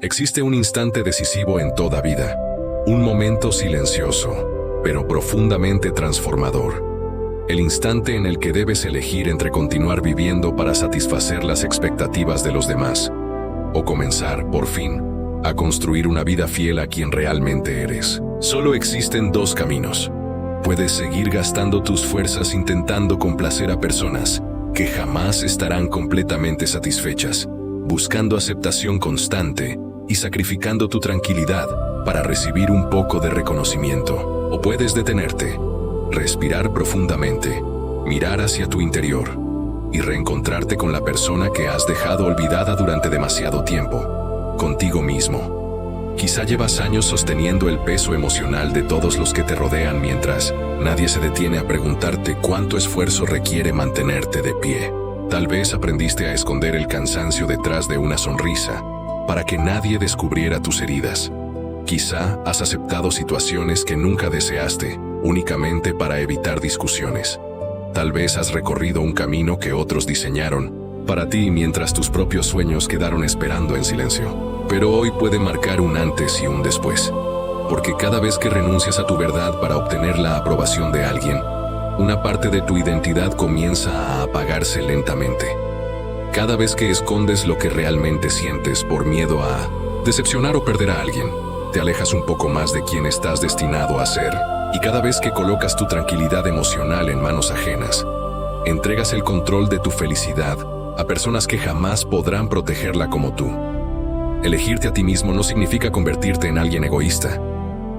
Existe un instante decisivo en toda vida, un momento silencioso, pero profundamente transformador. El instante en el que debes elegir entre continuar viviendo para satisfacer las expectativas de los demás, o comenzar, por fin, a construir una vida fiel a quien realmente eres. Solo existen dos caminos. Puedes seguir gastando tus fuerzas intentando complacer a personas que jamás estarán completamente satisfechas, buscando aceptación constante y sacrificando tu tranquilidad para recibir un poco de reconocimiento. O puedes detenerte, respirar profundamente, mirar hacia tu interior y reencontrarte con la persona que has dejado olvidada durante demasiado tiempo, contigo mismo. Quizá llevas años sosteniendo el peso emocional de todos los que te rodean mientras nadie se detiene a preguntarte cuánto esfuerzo requiere mantenerte de pie. Tal vez aprendiste a esconder el cansancio detrás de una sonrisa para que nadie descubriera tus heridas. Quizá has aceptado situaciones que nunca deseaste, únicamente para evitar discusiones. Tal vez has recorrido un camino que otros diseñaron para ti mientras tus propios sueños quedaron esperando en silencio. Pero hoy puede marcar un antes y un después, porque cada vez que renuncias a tu verdad para obtener la aprobación de alguien, una parte de tu identidad comienza a apagarse lentamente. Cada vez que escondes lo que realmente sientes por miedo a decepcionar o perder a alguien, te alejas un poco más de quien estás destinado a ser. Y cada vez que colocas tu tranquilidad emocional en manos ajenas, entregas el control de tu felicidad a personas que jamás podrán protegerla como tú. Elegirte a ti mismo no significa convertirte en alguien egoísta.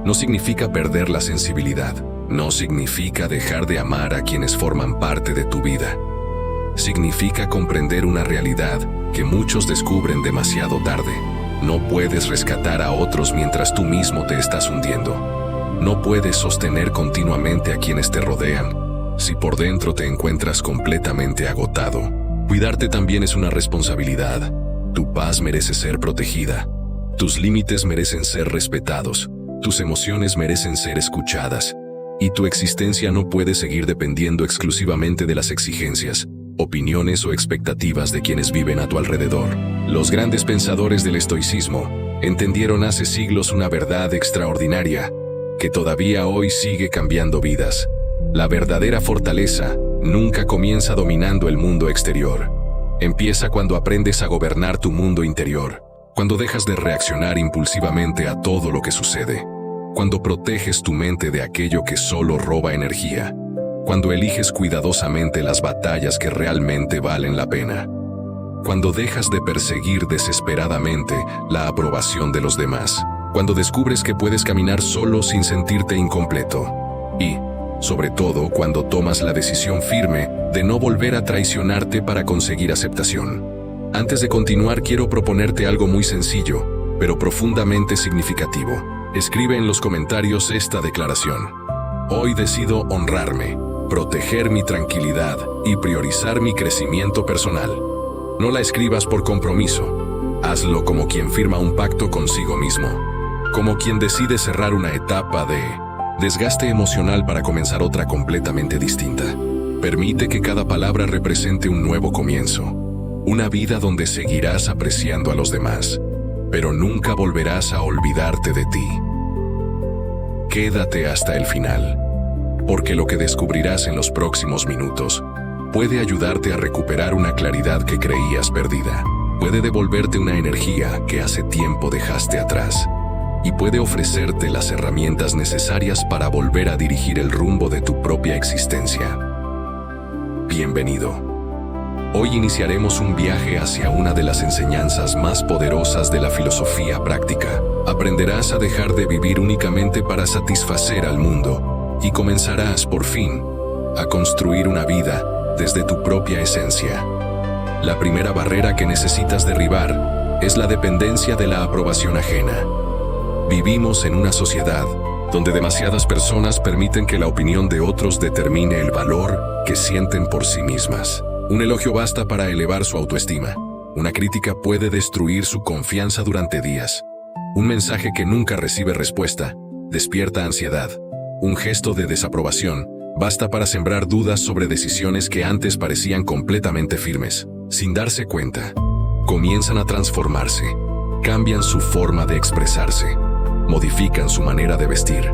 No significa perder la sensibilidad. No significa dejar de amar a quienes forman parte de tu vida. Significa comprender una realidad que muchos descubren demasiado tarde. No puedes rescatar a otros mientras tú mismo te estás hundiendo. No puedes sostener continuamente a quienes te rodean si por dentro te encuentras completamente agotado. Cuidarte también es una responsabilidad. Tu paz merece ser protegida. Tus límites merecen ser respetados. Tus emociones merecen ser escuchadas. Y tu existencia no puede seguir dependiendo exclusivamente de las exigencias, opiniones o expectativas de quienes viven a tu alrededor. Los grandes pensadores del estoicismo entendieron hace siglos una verdad extraordinaria que todavía hoy sigue cambiando vidas. La verdadera fortaleza nunca comienza dominando el mundo exterior. Empieza cuando aprendes a gobernar tu mundo interior, cuando dejas de reaccionar impulsivamente a todo lo que sucede, cuando proteges tu mente de aquello que solo roba energía, cuando eliges cuidadosamente las batallas que realmente valen la pena, cuando dejas de perseguir desesperadamente la aprobación de los demás, cuando descubres que puedes caminar solo sin sentirte incompleto y, sobre todo, cuando tomas la decisión firme de no volver a traicionarte para conseguir aceptación. Antes de continuar, quiero proponerte algo muy sencillo, pero profundamente significativo. Escribe en los comentarios esta declaración. Hoy decido honrarme, proteger mi tranquilidad y priorizar mi crecimiento personal. No la escribas por compromiso. Hazlo como quien firma un pacto consigo mismo, como quien decide cerrar una etapa de desgaste emocional para comenzar otra completamente distinta. Permite que cada palabra represente un nuevo comienzo, una vida donde seguirás apreciando a los demás, pero nunca volverás a olvidarte de ti. Quédate hasta el final, porque lo que descubrirás en los próximos minutos puede ayudarte a recuperar una claridad que creías perdida, puede devolverte una energía que hace tiempo dejaste atrás, y puede ofrecerte las herramientas necesarias para volver a dirigir el rumbo de tu propia existencia. Bienvenido. Hoy iniciaremos un viaje hacia una de las enseñanzas más poderosas de la filosofía práctica. Aprenderás a dejar de vivir únicamente para satisfacer al mundo y comenzarás, por fin, a construir una vida desde tu propia esencia. La primera barrera que necesitas derribar es la dependencia de la aprobación ajena. Vivimos en una sociedad donde demasiadas personas permiten que la opinión de otros determine el valor que sienten por sí mismas. Un elogio basta para elevar su autoestima. Una crítica puede destruir su confianza durante días. Un mensaje que nunca recibe respuesta despierta ansiedad. Un gesto de desaprobación basta para sembrar dudas sobre decisiones que antes parecían completamente firmes. Sin darse cuenta, comienzan a transformarse. cambian su forma de expresarse, modifican su manera de vestir,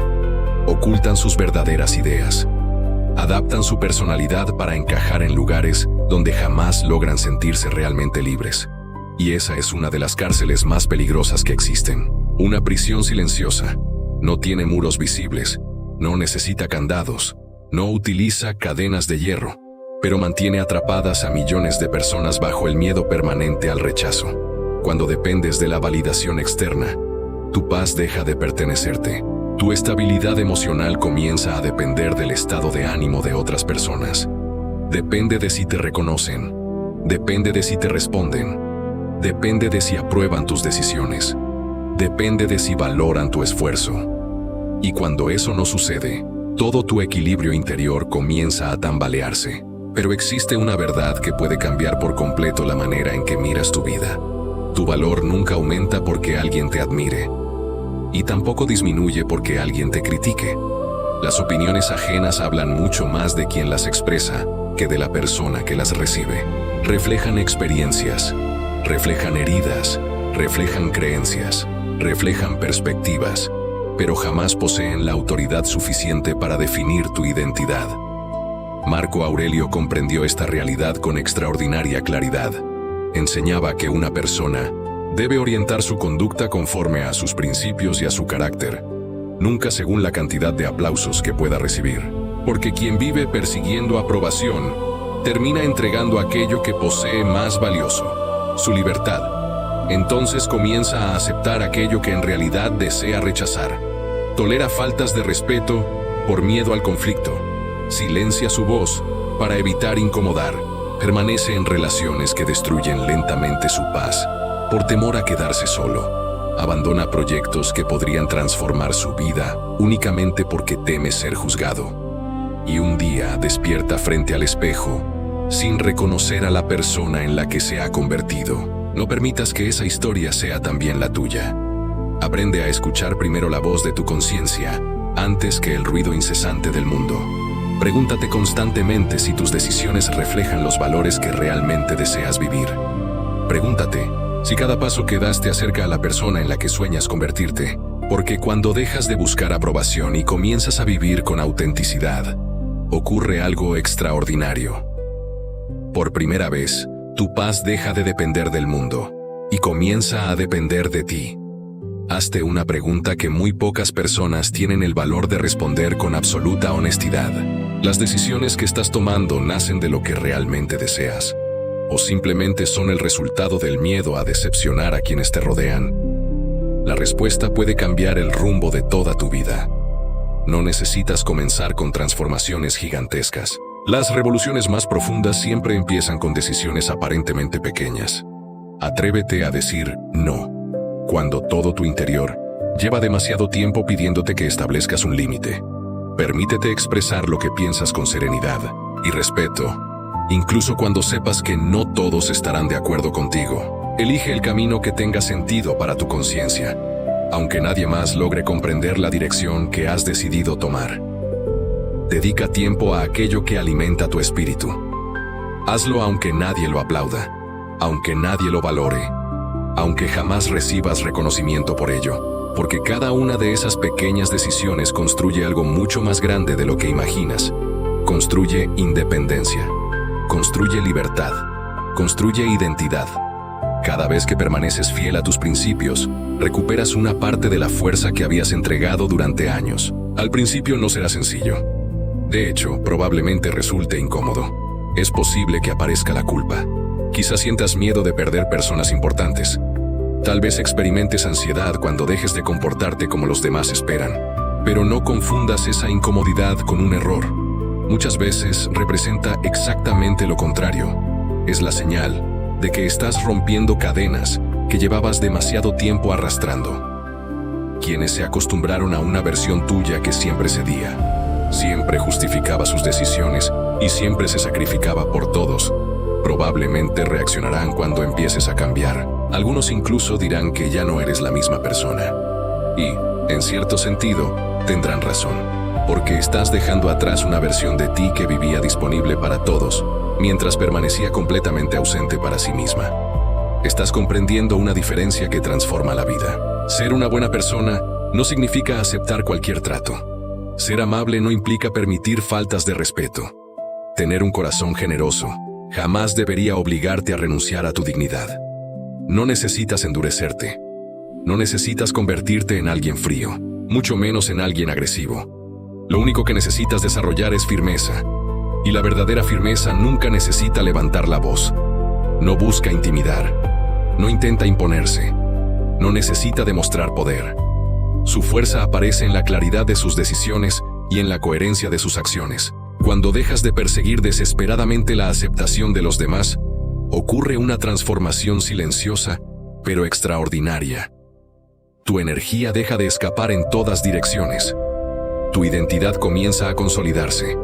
ocultan sus verdaderas ideas, adaptan su personalidad para encajar en lugares donde jamás logran sentirse realmente libres. Y esa es una de las cárceles más peligrosas que existen. Una prisión silenciosa. No tiene muros visibles, no necesita candados, no utiliza cadenas de hierro, pero mantiene atrapadas a millones de personas bajo el miedo permanente al rechazo. Cuando dependes de la validación externa, tu paz deja de pertenecerte. Tu estabilidad emocional comienza a depender del estado de ánimo de otras personas. Depende de si te reconocen, depende de si te responden, depende de si aprueban tus decisiones, depende de si valoran tu esfuerzo. Y cuando eso no sucede, todo tu equilibrio interior comienza a tambalearse. Pero existe una verdad que puede cambiar por completo la manera en que miras tu vida. Tu valor nunca aumenta porque alguien te admire, y tampoco disminuye porque alguien te critique. Las opiniones ajenas hablan mucho más de quien las expresa que de la persona que las recibe. Reflejan experiencias, reflejan heridas, reflejan creencias, reflejan perspectivas, pero jamás poseen la autoridad suficiente para definir tu identidad. Marco Aurelio comprendió esta realidad con extraordinaria claridad. Enseñaba que una persona debe orientar su conducta conforme a sus principios y a su carácter, nunca según la cantidad de aplausos que pueda recibir. Porque quien vive persiguiendo aprobación, termina entregando aquello que posee más valioso, su libertad. Entonces comienza a aceptar aquello que en realidad desea rechazar. Tolera faltas de respeto por miedo al conflicto. Silencia su voz para evitar incomodar. Permanece en relaciones que destruyen lentamente su paz, por temor a quedarse solo. Abandona proyectos que podrían transformar su vida únicamente porque teme ser juzgado. Y un día despierta frente al espejo, sin reconocer a la persona en la que se ha convertido. No permitas que esa historia sea también la tuya. Aprende a escuchar primero la voz de tu conciencia, antes que el ruido incesante del mundo. Pregúntate constantemente si tus decisiones reflejan los valores que realmente deseas vivir. Pregúntate si cada paso que das te acerca a la persona en la que sueñas convertirte, porque cuando dejas de buscar aprobación y comienzas a vivir con autenticidad, ocurre algo extraordinario. Por primera vez, tu paz deja de depender del mundo y comienza a depender de ti. Hazte una pregunta que muy pocas personas tienen el valor de responder con absoluta honestidad. ¿Las decisiones que estás tomando nacen de lo que realmente deseas? ¿O simplemente son el resultado del miedo a decepcionar a quienes te rodean? La respuesta puede cambiar el rumbo de toda tu vida. No necesitas comenzar con transformaciones gigantescas. Las revoluciones más profundas siempre empiezan con decisiones aparentemente pequeñas. Atrévete a decir no, cuando todo tu interior lleva demasiado tiempo pidiéndote que establezcas un límite. Permítete expresar lo que piensas con serenidad y respeto, incluso cuando sepas que no todos estarán de acuerdo contigo. Elige el camino que tenga sentido para tu conciencia, aunque nadie más logre comprender la dirección que has decidido tomar. Dedica tiempo a aquello que alimenta tu espíritu. Hazlo aunque nadie lo aplauda, aunque nadie lo valore, aunque jamás recibas reconocimiento por ello. Porque cada una de esas pequeñas decisiones construye algo mucho más grande de lo que imaginas. Construye independencia, construye libertad, construye identidad. Cada vez que permaneces fiel a tus principios, recuperas una parte de la fuerza que habías entregado durante años. Al principio no será sencillo. De hecho, probablemente resulte incómodo. Es posible que aparezca la culpa. Quizás sientas miedo de perder personas importantes. Tal vez experimentes ansiedad cuando dejes de comportarte como los demás esperan. Pero no confundas esa incomodidad con un error. Muchas veces representa exactamente lo contrario. Es la señal de que estás rompiendo cadenas que llevabas demasiado tiempo arrastrando. Quienes se acostumbraron a una versión tuya que siempre cedía, siempre justificaba sus decisiones y siempre se sacrificaba por todos, probablemente reaccionarán cuando empieces a cambiar. Algunos incluso dirán que ya no eres la misma persona. Y, en cierto sentido, tendrán razón, porque estás dejando atrás una versión de ti que vivía disponible para todos, mientras permanecía completamente ausente para sí misma. estás comprendiendo una diferencia que transforma la vida. Ser una buena persona no significa aceptar cualquier trato. Ser amable no implica permitir faltas de respeto. Tener un corazón generoso jamás debería obligarte a renunciar a tu dignidad. No necesitas endurecerte. No necesitas convertirte en alguien frío, mucho menos en alguien agresivo. Lo único que necesitas desarrollar es firmeza. Y la verdadera firmeza nunca necesita levantar la voz. No busca intimidar. No intenta imponerse. No necesita demostrar poder. Su fuerza aparece en la claridad de sus decisiones y en la coherencia de sus acciones. Cuando dejas de perseguir desesperadamente la aceptación de los demás, ocurre una transformación silenciosa, pero extraordinaria. Tu energía deja de escapar en todas direcciones. Tu identidad comienza a consolidarse.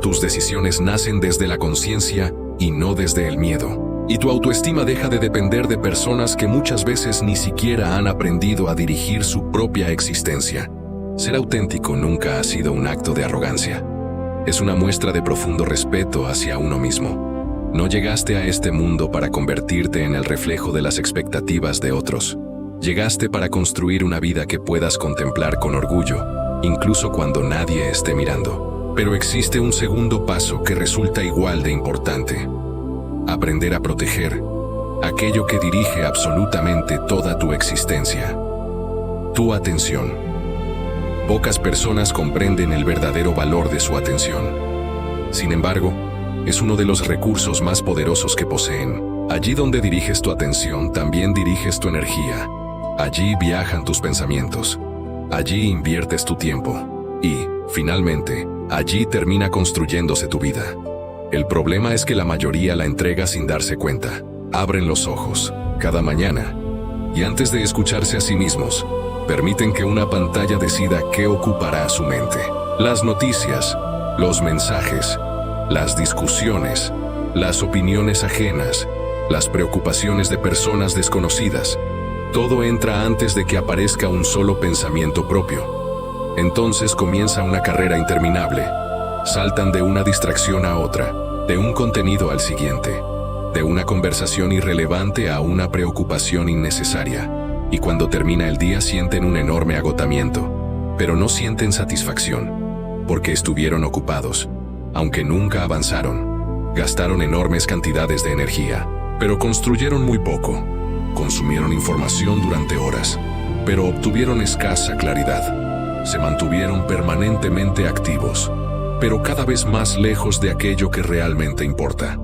Tus decisiones nacen desde la conciencia y no desde el miedo. Y tu autoestima deja de depender de personas que muchas veces ni siquiera han aprendido a dirigir su propia existencia. Ser auténtico nunca ha sido un acto de arrogancia. Es una muestra de profundo respeto hacia uno mismo. No llegaste a este mundo para convertirte en el reflejo de las expectativas de otros. Llegaste para construir una vida que puedas contemplar con orgullo, incluso cuando nadie esté mirando. Pero existe un segundo paso que resulta igual de importante. Aprender a proteger aquello que dirige absolutamente toda tu existencia. Tu atención. Pocas personas comprenden el verdadero valor de su atención. Sin embargo, es uno de los recursos más poderosos que poseen. Allí donde diriges tu atención, también diriges tu energía. Allí viajan tus pensamientos. Allí inviertes tu tiempo. Y, finalmente, allí termina construyéndose tu vida. El problema es que la mayoría la entrega sin darse cuenta. Abren los ojos, cada mañana, y antes de escucharse a sí mismos, permiten que una pantalla decida qué ocupará su mente. Las noticias, los mensajes, las discusiones, las opiniones ajenas, las preocupaciones de personas desconocidas. Todo entra antes de que aparezca un solo pensamiento propio. Entonces comienza una carrera interminable. Saltan de una distracción a otra, de un contenido al siguiente, de una conversación irrelevante a una preocupación innecesaria. Y cuando termina el día sienten un enorme agotamiento, pero no sienten satisfacción, porque estuvieron ocupados, aunque nunca avanzaron. Gastaron enormes cantidades de energía, pero construyeron muy poco. Consumieron información durante horas, pero obtuvieron escasa claridad. Se mantuvieron permanentemente activos, pero cada vez más lejos de aquello que realmente importa.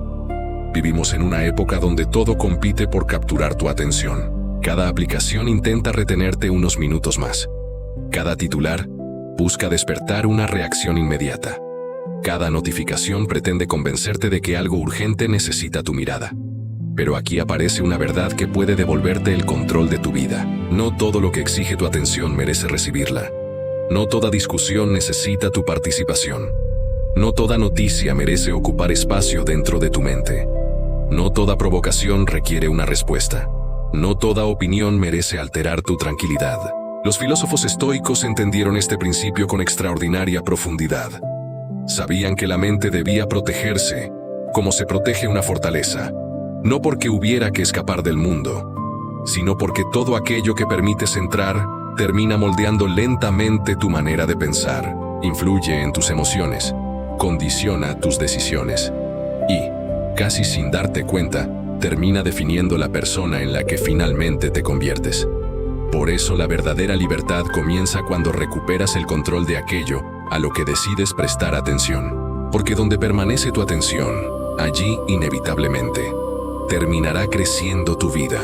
Vivimos en una época donde todo compite por capturar tu atención. Cada aplicación intenta retenerte unos minutos más. Cada titular busca despertar una reacción inmediata. Cada notificación pretende convencerte de que algo urgente necesita tu mirada. Pero aquí aparece una verdad que puede devolverte el control de tu vida. No todo lo que exige tu atención merece recibirla. No toda discusión necesita tu participación. No toda noticia merece ocupar espacio dentro de tu mente. No toda provocación requiere una respuesta. No toda opinión merece alterar tu tranquilidad. Los filósofos estoicos entendieron este principio con extraordinaria profundidad. Sabían que la mente debía protegerse, como se protege una fortaleza, no porque hubiera que escapar del mundo, sino porque todo aquello que permites entrar termina moldeando lentamente tu manera de pensar, influye en tus emociones, condiciona tus decisiones y, casi sin darte cuenta, termina definiendo la persona en la que finalmente te conviertes. Por eso la verdadera libertad comienza cuando recuperas el control de aquello a lo que decides prestar atención. Porque donde permanece tu atención, allí inevitablemente terminará creciendo tu vida.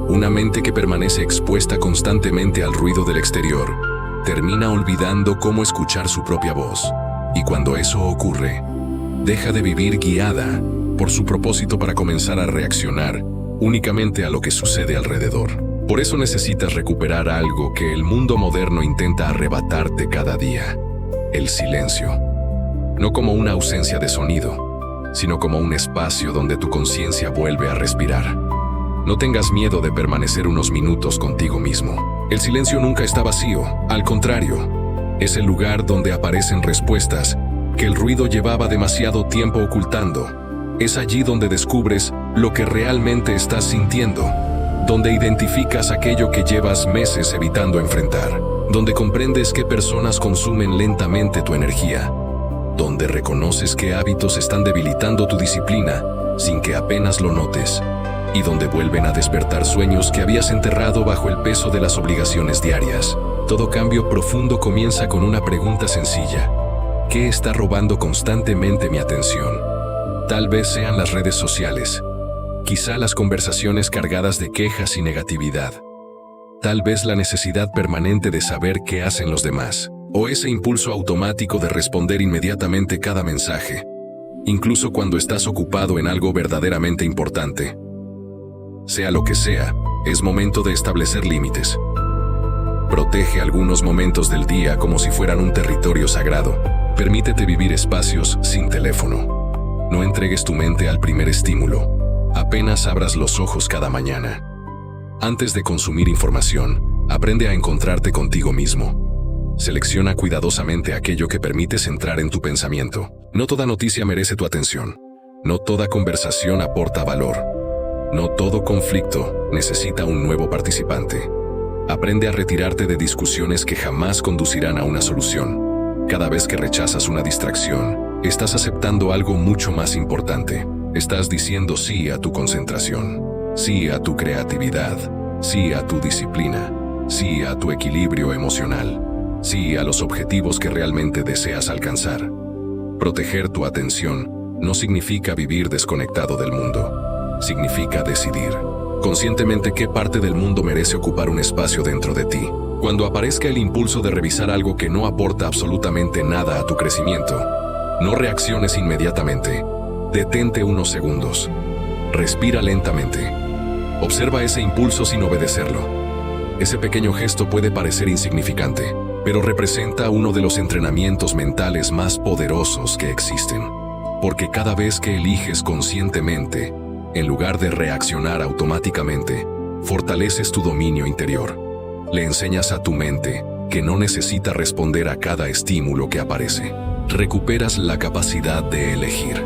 Una mente que permanece expuesta constantemente al ruido del exterior termina olvidando cómo escuchar su propia voz. Y cuando eso ocurre, deja de vivir guiada por su propósito para comenzar a reaccionar únicamente a lo que sucede alrededor. Por eso necesitas recuperar algo que el mundo moderno intenta arrebatarte cada día: el silencio. No como una ausencia de sonido, sino como un espacio donde tu conciencia vuelve a respirar. No tengas miedo de permanecer unos minutos contigo mismo. El silencio nunca está vacío, al contrario, es el lugar donde aparecen respuestas que el ruido llevaba demasiado tiempo ocultando. Es allí donde descubres lo que realmente estás sintiendo, donde identificas aquello que llevas meses evitando enfrentar, donde comprendes qué personas consumen lentamente tu energía, donde reconoces qué hábitos están debilitando tu disciplina sin que apenas lo notes, y donde vuelven a despertar sueños que habías enterrado bajo el peso de las obligaciones diarias. Todo cambio profundo comienza con una pregunta sencilla: ¿qué está robando constantemente mi atención? Tal vez sean las redes sociales, quizá las conversaciones cargadas de quejas y negatividad, tal vez la necesidad permanente de saber qué hacen los demás, o ese impulso automático de responder inmediatamente cada mensaje, incluso cuando estás ocupado en algo verdaderamente importante. Sea lo que sea, es momento de establecer límites. Protege algunos momentos del día como si fueran un territorio sagrado. Permítete vivir espacios sin teléfono. No entregues tu mente al primer estímulo. Apenas abras los ojos cada mañana. Antes de consumir información, aprende a encontrarte contigo mismo. Selecciona cuidadosamente aquello que permites entrar en tu pensamiento. No toda noticia merece tu atención. No toda conversación aporta valor. No todo conflicto necesita un nuevo participante. Aprende a retirarte de discusiones que jamás conducirán a una solución. Cada vez que rechazas una distracción, estás aceptando algo mucho más importante. Estás diciendo sí a tu concentración, sí a tu creatividad, sí a tu disciplina, sí a tu equilibrio emocional, sí a los objetivos que realmente deseas alcanzar. Proteger tu atención no significa vivir desconectado del mundo. Significa decidir conscientemente qué parte del mundo merece ocupar un espacio dentro de ti. Cuando aparezca el impulso de revisar algo que no aporta absolutamente nada a tu crecimiento, no reacciones inmediatamente. Detente unos segundos. Respira lentamente. Observa ese impulso sin obedecerlo. Ese pequeño gesto puede parecer insignificante, pero representa uno de los entrenamientos mentales más poderosos que existen. Porque cada vez que eliges conscientemente, en lugar de reaccionar automáticamente, fortaleces tu dominio interior. Le enseñas a tu mente que no necesita responder a cada estímulo que aparece. Recuperas la capacidad de elegir.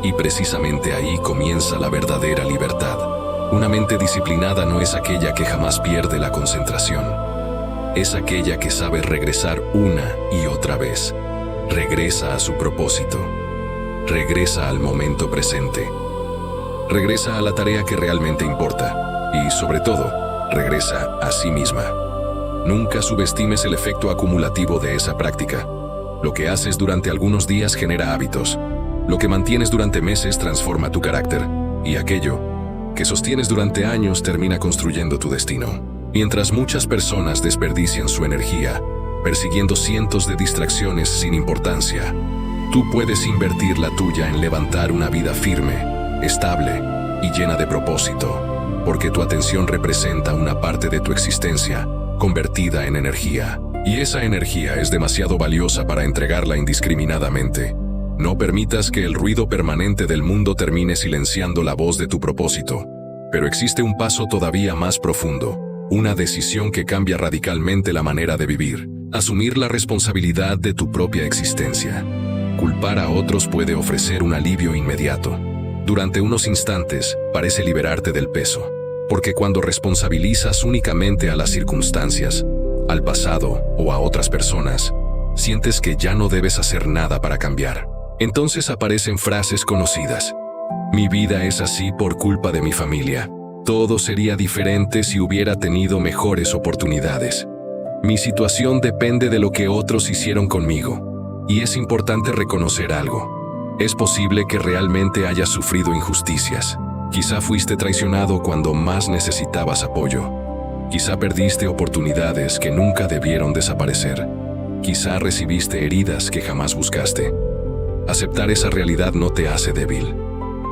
Y precisamente ahí comienza la verdadera libertad. Una mente disciplinada no es aquella que jamás pierde la concentración. Es aquella que sabe regresar una y otra vez. Regresa a su propósito. Regresa al momento presente. Regresa a la tarea que realmente importa. Y, sobre todo, regresa a sí misma. Nunca subestimes el efecto acumulativo de esa práctica. Lo que haces durante algunos días genera hábitos. Lo que mantienes durante meses transforma tu carácter. Y aquello que sostienes durante años termina construyendo tu destino. Mientras muchas personas desperdician su energía persiguiendo cientos de distracciones sin importancia, tú puedes invertir la tuya en levantar una vida firme, estable y llena de propósito, porque tu atención representa una parte de tu existencia convertida en energía, y esa energía es demasiado valiosa para entregarla indiscriminadamente. No permitas que el ruido permanente del mundo termine silenciando la voz de tu propósito. Pero existe un paso todavía más profundo, una decisión que cambia radicalmente la manera de vivir: asumir la responsabilidad de tu propia existencia. Culpar a otros puede ofrecer un alivio inmediato. Durante unos instantes, parece liberarte del peso, porque cuando responsabilizas únicamente a las circunstancias, al pasado o a otras personas, sientes que ya no debes hacer nada para cambiar. Entonces aparecen frases conocidas. Mi vida es así por culpa de mi familia. Todo sería diferente si hubiera tenido mejores oportunidades. Mi situación depende de lo que otros hicieron conmigo. Y es importante reconocer algo. Es posible que realmente hayas sufrido injusticias. Quizá fuiste traicionado cuando más necesitabas apoyo. Quizá perdiste oportunidades que nunca debieron desaparecer. Quizá recibiste heridas que jamás buscaste. Aceptar esa realidad no te hace débil,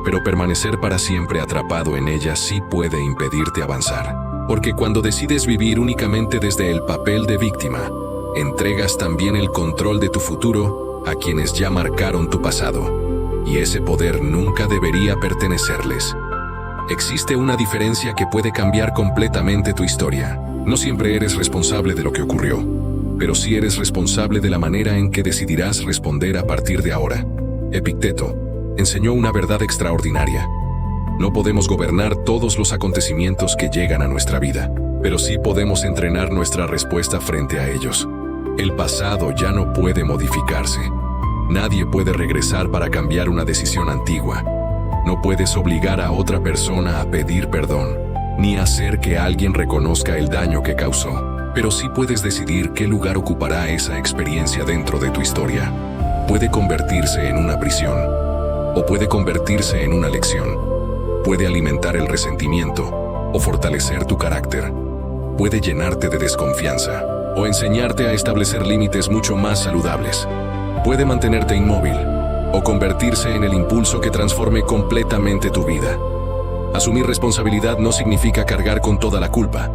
pero permanecer para siempre atrapado en ella sí puede impedirte avanzar. Porque cuando decides vivir únicamente desde el papel de víctima, entregas también el control de tu futuro a quienes ya marcaron tu pasado, y ese poder nunca debería pertenecerles. Existe una diferencia que puede cambiar completamente tu historia. No siempre eres responsable de lo que ocurrió, pero sí eres responsable de la manera en que decidirás responder a partir de ahora. Epicteto enseñó una verdad extraordinaria. No podemos gobernar todos los acontecimientos que llegan a nuestra vida, pero sí podemos entrenar nuestra respuesta frente a ellos. El pasado ya no puede modificarse. Nadie puede regresar para cambiar una decisión antigua. No puedes obligar a otra persona a pedir perdón, ni hacer que alguien reconozca el daño que causó. Pero sí puedes decidir qué lugar ocupará esa experiencia dentro de tu historia. Puede convertirse en una prisión, o puede convertirse en una lección. Puede alimentar el resentimiento, o fortalecer tu carácter. Puede llenarte de desconfianza, o enseñarte a establecer límites mucho más saludables. Puede mantenerte inmóvil, o convertirse en el impulso que transforme completamente tu vida. Asumir responsabilidad no significa cargar con toda la culpa.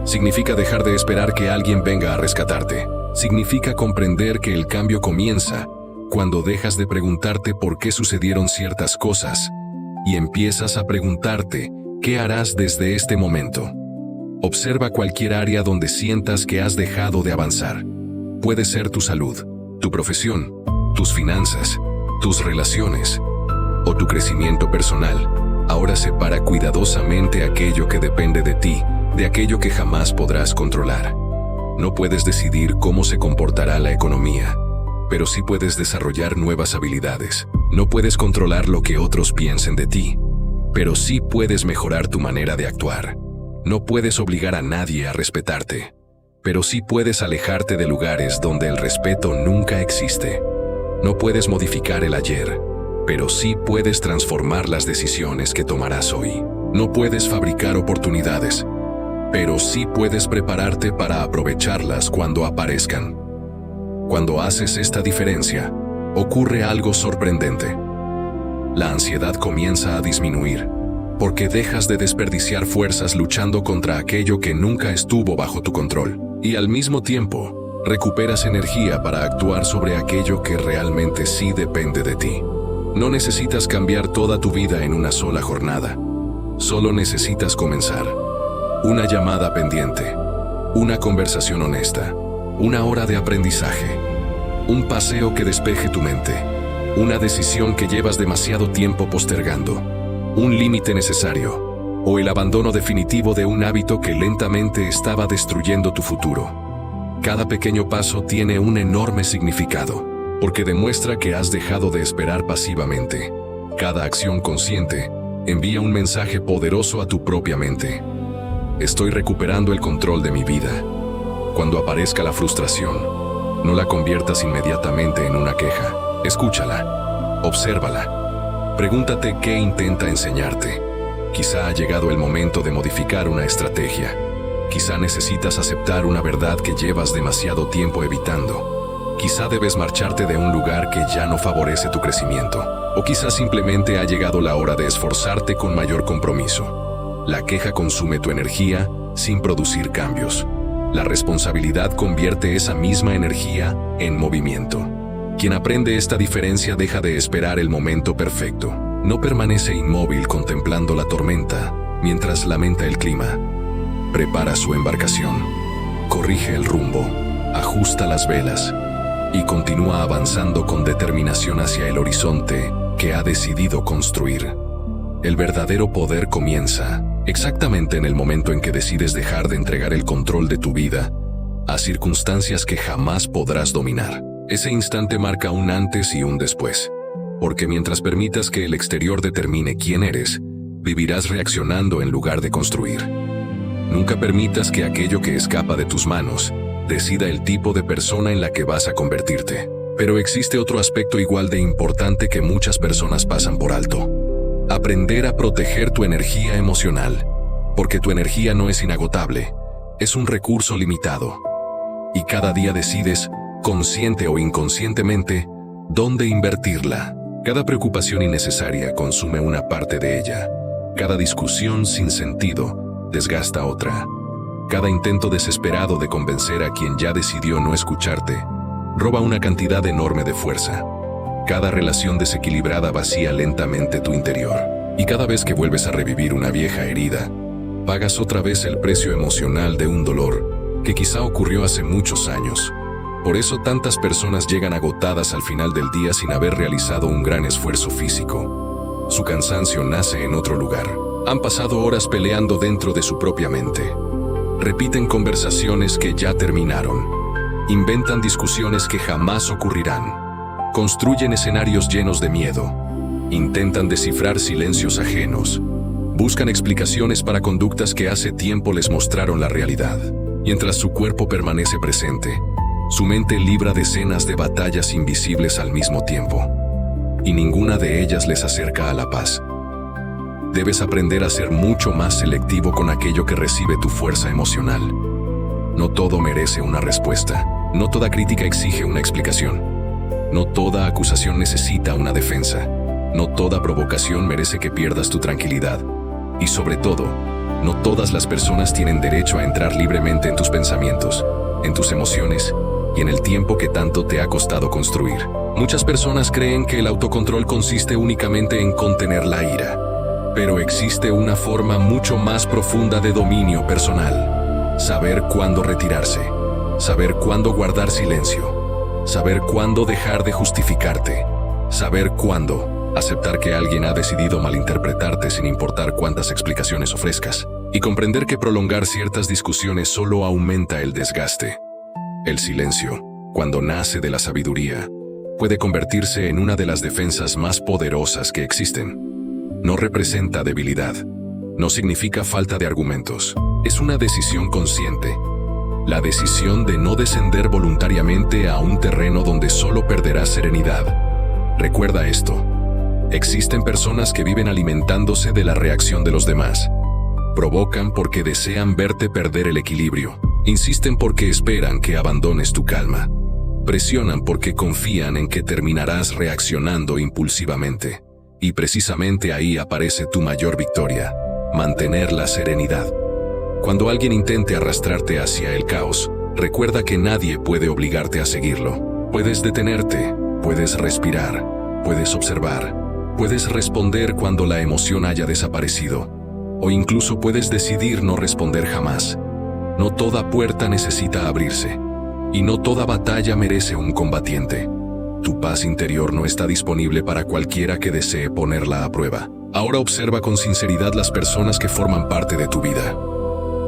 Significa dejar de esperar que alguien venga a rescatarte. Significa comprender que el cambio comienza cuando dejas de preguntarte por qué sucedieron ciertas cosas y empiezas a preguntarte qué harás desde este momento. Observa cualquier área donde sientas que has dejado de avanzar. Puede ser tu salud, tu profesión, tus finanzas, tus relaciones o tu crecimiento personal. Ahora separa cuidadosamente aquello que depende de ti de aquello que jamás podrás controlar. No puedes decidir cómo se comportará la economía, pero sí puedes desarrollar nuevas habilidades. No puedes controlar lo que otros piensen de ti, pero sí puedes mejorar tu manera de actuar. No puedes obligar a nadie a respetarte, pero sí puedes alejarte de lugares donde el respeto nunca existe. No puedes modificar el ayer, pero sí puedes transformar las decisiones que tomarás hoy. No puedes fabricar oportunidades, pero sí puedes prepararte para aprovecharlas cuando aparezcan. Cuando haces esta diferencia, ocurre algo sorprendente. La ansiedad comienza a disminuir, porque dejas de desperdiciar fuerzas luchando contra aquello que nunca estuvo bajo tu control, y al mismo tiempo, recuperas energía para actuar sobre aquello que realmente sí depende de ti. No necesitas cambiar toda tu vida en una sola jornada. Solo necesitas comenzar. Una llamada pendiente, una conversación honesta, una hora de aprendizaje, un paseo que despeje tu mente, una decisión que llevas demasiado tiempo postergando, un límite necesario, o el abandono definitivo de un hábito que lentamente estaba destruyendo tu futuro. Cada pequeño paso tiene un enorme significado, porque demuestra que has dejado de esperar pasivamente. Cada acción consciente envía un mensaje poderoso a tu propia mente. Estoy recuperando el control de mi vida. Cuando aparezca la frustración, no la conviertas inmediatamente en una queja. Escúchala, obsérvala. Pregúntate qué intenta enseñarte. Quizá ha llegado el momento de modificar una estrategia. Quizá necesitas aceptar una verdad que llevas demasiado tiempo evitando. Quizá debes marcharte de un lugar que ya no favorece tu crecimiento. O quizá simplemente ha llegado la hora de esforzarte con mayor compromiso. La queja consume tu energía sin producir cambios. La responsabilidad convierte esa misma energía en movimiento. Quien aprende esta diferencia deja de esperar el momento perfecto. No permanece inmóvil contemplando la tormenta mientras lamenta el clima. Prepara su embarcación, corrige el rumbo, ajusta las velas y continúa avanzando con determinación hacia el horizonte que ha decidido construir. El verdadero poder comienza exactamente en el momento en que decides dejar de entregar el control de tu vida a circunstancias que jamás podrás dominar. Ese instante marca un antes y un después, porque mientras permitas que el exterior determine quién eres, vivirás reaccionando en lugar de construir. Nunca permitas que aquello que escapa de tus manos decida el tipo de persona en la que vas a convertirte. Pero existe otro aspecto igual de importante que muchas personas pasan por alto. Aprender a proteger tu energía emocional, porque tu energía no es inagotable, es un recurso limitado. Y cada día decides, consciente o inconscientemente, dónde invertirla. Cada preocupación innecesaria consume una parte de ella. Cada discusión sin sentido desgasta otra. Cada intento desesperado de convencer a quien ya decidió no escucharte roba una cantidad enorme de fuerza. Cada relación desequilibrada vacía lentamente tu interior. Y cada vez que vuelves a revivir una vieja herida, pagas otra vez el precio emocional de un dolor que quizá ocurrió hace muchos años. Por eso tantas personas llegan agotadas al final del día sin haber realizado un gran esfuerzo físico. Su cansancio nace en otro lugar. Han pasado horas peleando dentro de su propia mente. Repiten conversaciones que ya terminaron. Inventan discusiones que jamás ocurrirán. Construyen escenarios llenos de miedo. Intentan descifrar silencios ajenos. Buscan explicaciones para conductas que hace tiempo les mostraron la realidad. Mientras su cuerpo permanece presente, su mente libra decenas de batallas invisibles al mismo tiempo. Y ninguna de ellas les acerca a la paz. Debes aprender a ser mucho más selectivo con aquello que recibe tu fuerza emocional. No todo merece una respuesta. No toda crítica exige una explicación. No toda acusación necesita una defensa. No toda provocación merece que pierdas tu tranquilidad. Y sobre todo, no todas las personas tienen derecho a entrar libremente en tus pensamientos, en tus emociones y en el tiempo que tanto te ha costado construir. Muchas personas creen que el autocontrol consiste únicamente en contener la ira. Pero existe una forma mucho más profunda de dominio personal. Saber cuándo retirarse. Saber cuándo guardar silencio. Saber cuándo dejar de justificarte. Saber cuándo aceptar que alguien ha decidido malinterpretarte sin importar cuántas explicaciones ofrezcas. Y comprender que prolongar ciertas discusiones solo aumenta el desgaste. El silencio, cuando nace de la sabiduría, puede convertirse en una de las defensas más poderosas que existen. No representa debilidad. No significa falta de argumentos. Es una decisión consciente. La decisión de no descender voluntariamente a un terreno donde solo perderás serenidad. Recuerda esto. Existen personas que viven alimentándose de la reacción de los demás. Provocan porque desean verte perder el equilibrio. Insisten porque esperan que abandones tu calma. Presionan porque confían en que terminarás reaccionando impulsivamente. Y precisamente ahí aparece tu mayor victoria: mantener la serenidad. Cuando alguien intente arrastrarte hacia el caos, recuerda que nadie puede obligarte a seguirlo. Puedes detenerte, puedes respirar, puedes observar, puedes responder cuando la emoción haya desaparecido, o incluso puedes decidir no responder jamás. No toda puerta necesita abrirse, y no toda batalla merece un combatiente. Tu paz interior no está disponible para cualquiera que desee ponerla a prueba. Ahora observa con sinceridad las personas que forman parte de tu vida.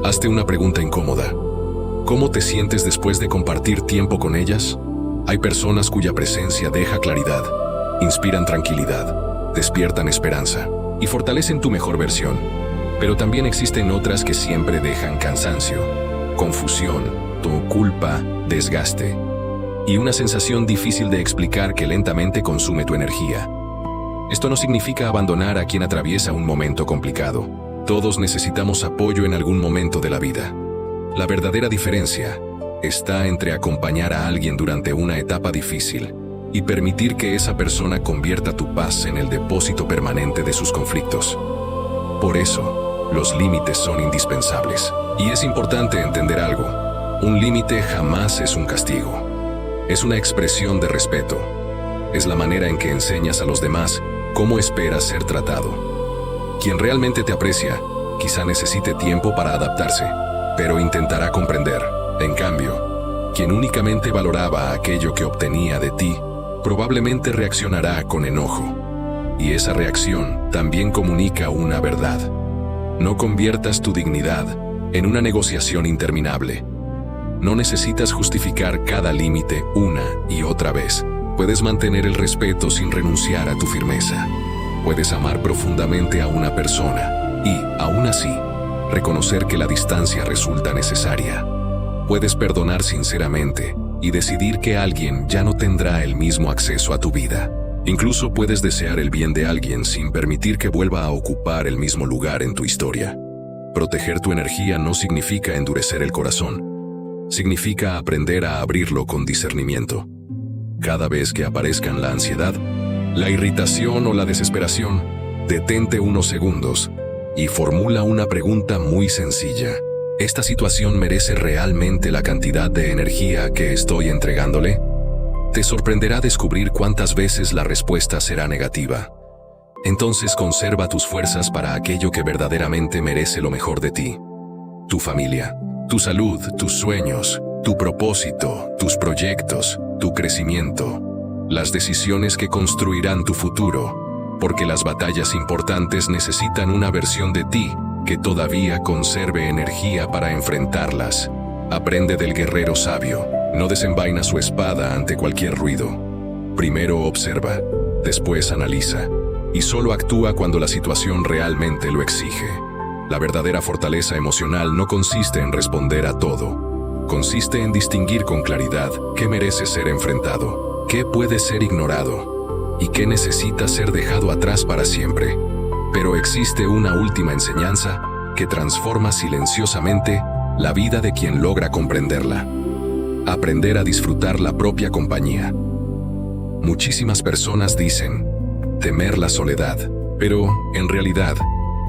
Hazte una pregunta incómoda. ¿Cómo te sientes después de compartir tiempo con ellas? Hay personas cuya presencia deja claridad, inspiran tranquilidad, despiertan esperanza y fortalecen tu mejor versión. Pero también existen otras que siempre dejan cansancio, confusión, culpa, desgaste y una sensación difícil de explicar que lentamente consume tu energía. Esto no significa abandonar a quien atraviesa un momento complicado. Todos necesitamos apoyo en algún momento de la vida. La verdadera diferencia está entre acompañar a alguien durante una etapa difícil y permitir que esa persona convierta tu paz en el depósito permanente de sus conflictos. Por eso, los límites son indispensables. Y es importante entender algo: un límite jamás es un castigo. Es una expresión de respeto. Es la manera en que enseñas a los demás cómo esperas ser tratado. Quien realmente te aprecia, quizá necesite tiempo para adaptarse, pero intentará comprender. En cambio, quien únicamente valoraba aquello que obtenía de ti, probablemente reaccionará con enojo. Y esa reacción también comunica una verdad. No conviertas tu dignidad en una negociación interminable. No necesitas justificar cada límite una y otra vez. Puedes mantener el respeto sin renunciar a tu firmeza. Puedes amar profundamente a una persona y, aún así, reconocer que la distancia resulta necesaria. Puedes perdonar sinceramente y decidir que alguien ya no tendrá el mismo acceso a tu vida. Incluso puedes desear el bien de alguien sin permitir que vuelva a ocupar el mismo lugar en tu historia. Proteger tu energía no significa endurecer el corazón. Significa aprender a abrirlo con discernimiento. Cada vez que aparezcan la ansiedad, la irritación o la desesperación, detente unos segundos y formula una pregunta muy sencilla. ¿Esta situación merece realmente la cantidad de energía que estoy entregándole? Te sorprenderá descubrir cuántas veces la respuesta será negativa. Entonces conserva tus fuerzas para aquello que verdaderamente merece lo mejor de ti. Tu familia, tu salud, tus sueños, tu propósito, tus proyectos, tu crecimiento, las decisiones que construirán tu futuro. porque las batallas importantes necesitan una versión de ti que todavía conserve energía para enfrentarlas. Aprende del guerrero sabio, no desenvaina su espada ante cualquier ruido. Primero observa, después analiza, y solo actúa cuando la situación realmente lo exige. La verdadera fortaleza emocional no consiste en responder a todo. Consiste en distinguir con claridad qué merece ser enfrentado, qué puede ser ignorado y qué necesita ser dejado atrás para siempre. Pero existe una última enseñanza que transforma silenciosamente la vida de quien logra comprenderla. Aprender a disfrutar la propia compañía. Muchísimas personas dicen temer la soledad, pero en realidad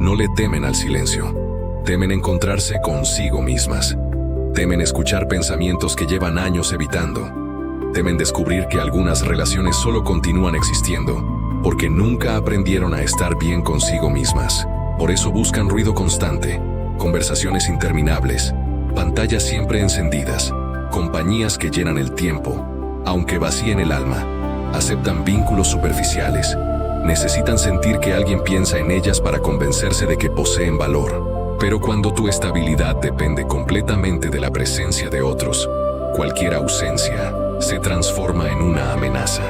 no le temen al silencio. Temen encontrarse consigo mismas. Temen escuchar pensamientos que llevan años evitando. Temen descubrir que algunas relaciones solo continúan existiendo porque nunca aprendieron a estar bien consigo mismas. Por eso buscan ruido constante, conversaciones interminables, pantallas siempre encendidas, compañías que llenan el tiempo, aunque vacíen el alma. Aceptan vínculos superficiales. Necesitan sentir que alguien piensa en ellas para convencerse de que poseen valor. Pero cuando tu estabilidad depende completamente de la presencia de otros, cualquier ausencia se transforma en una amenaza.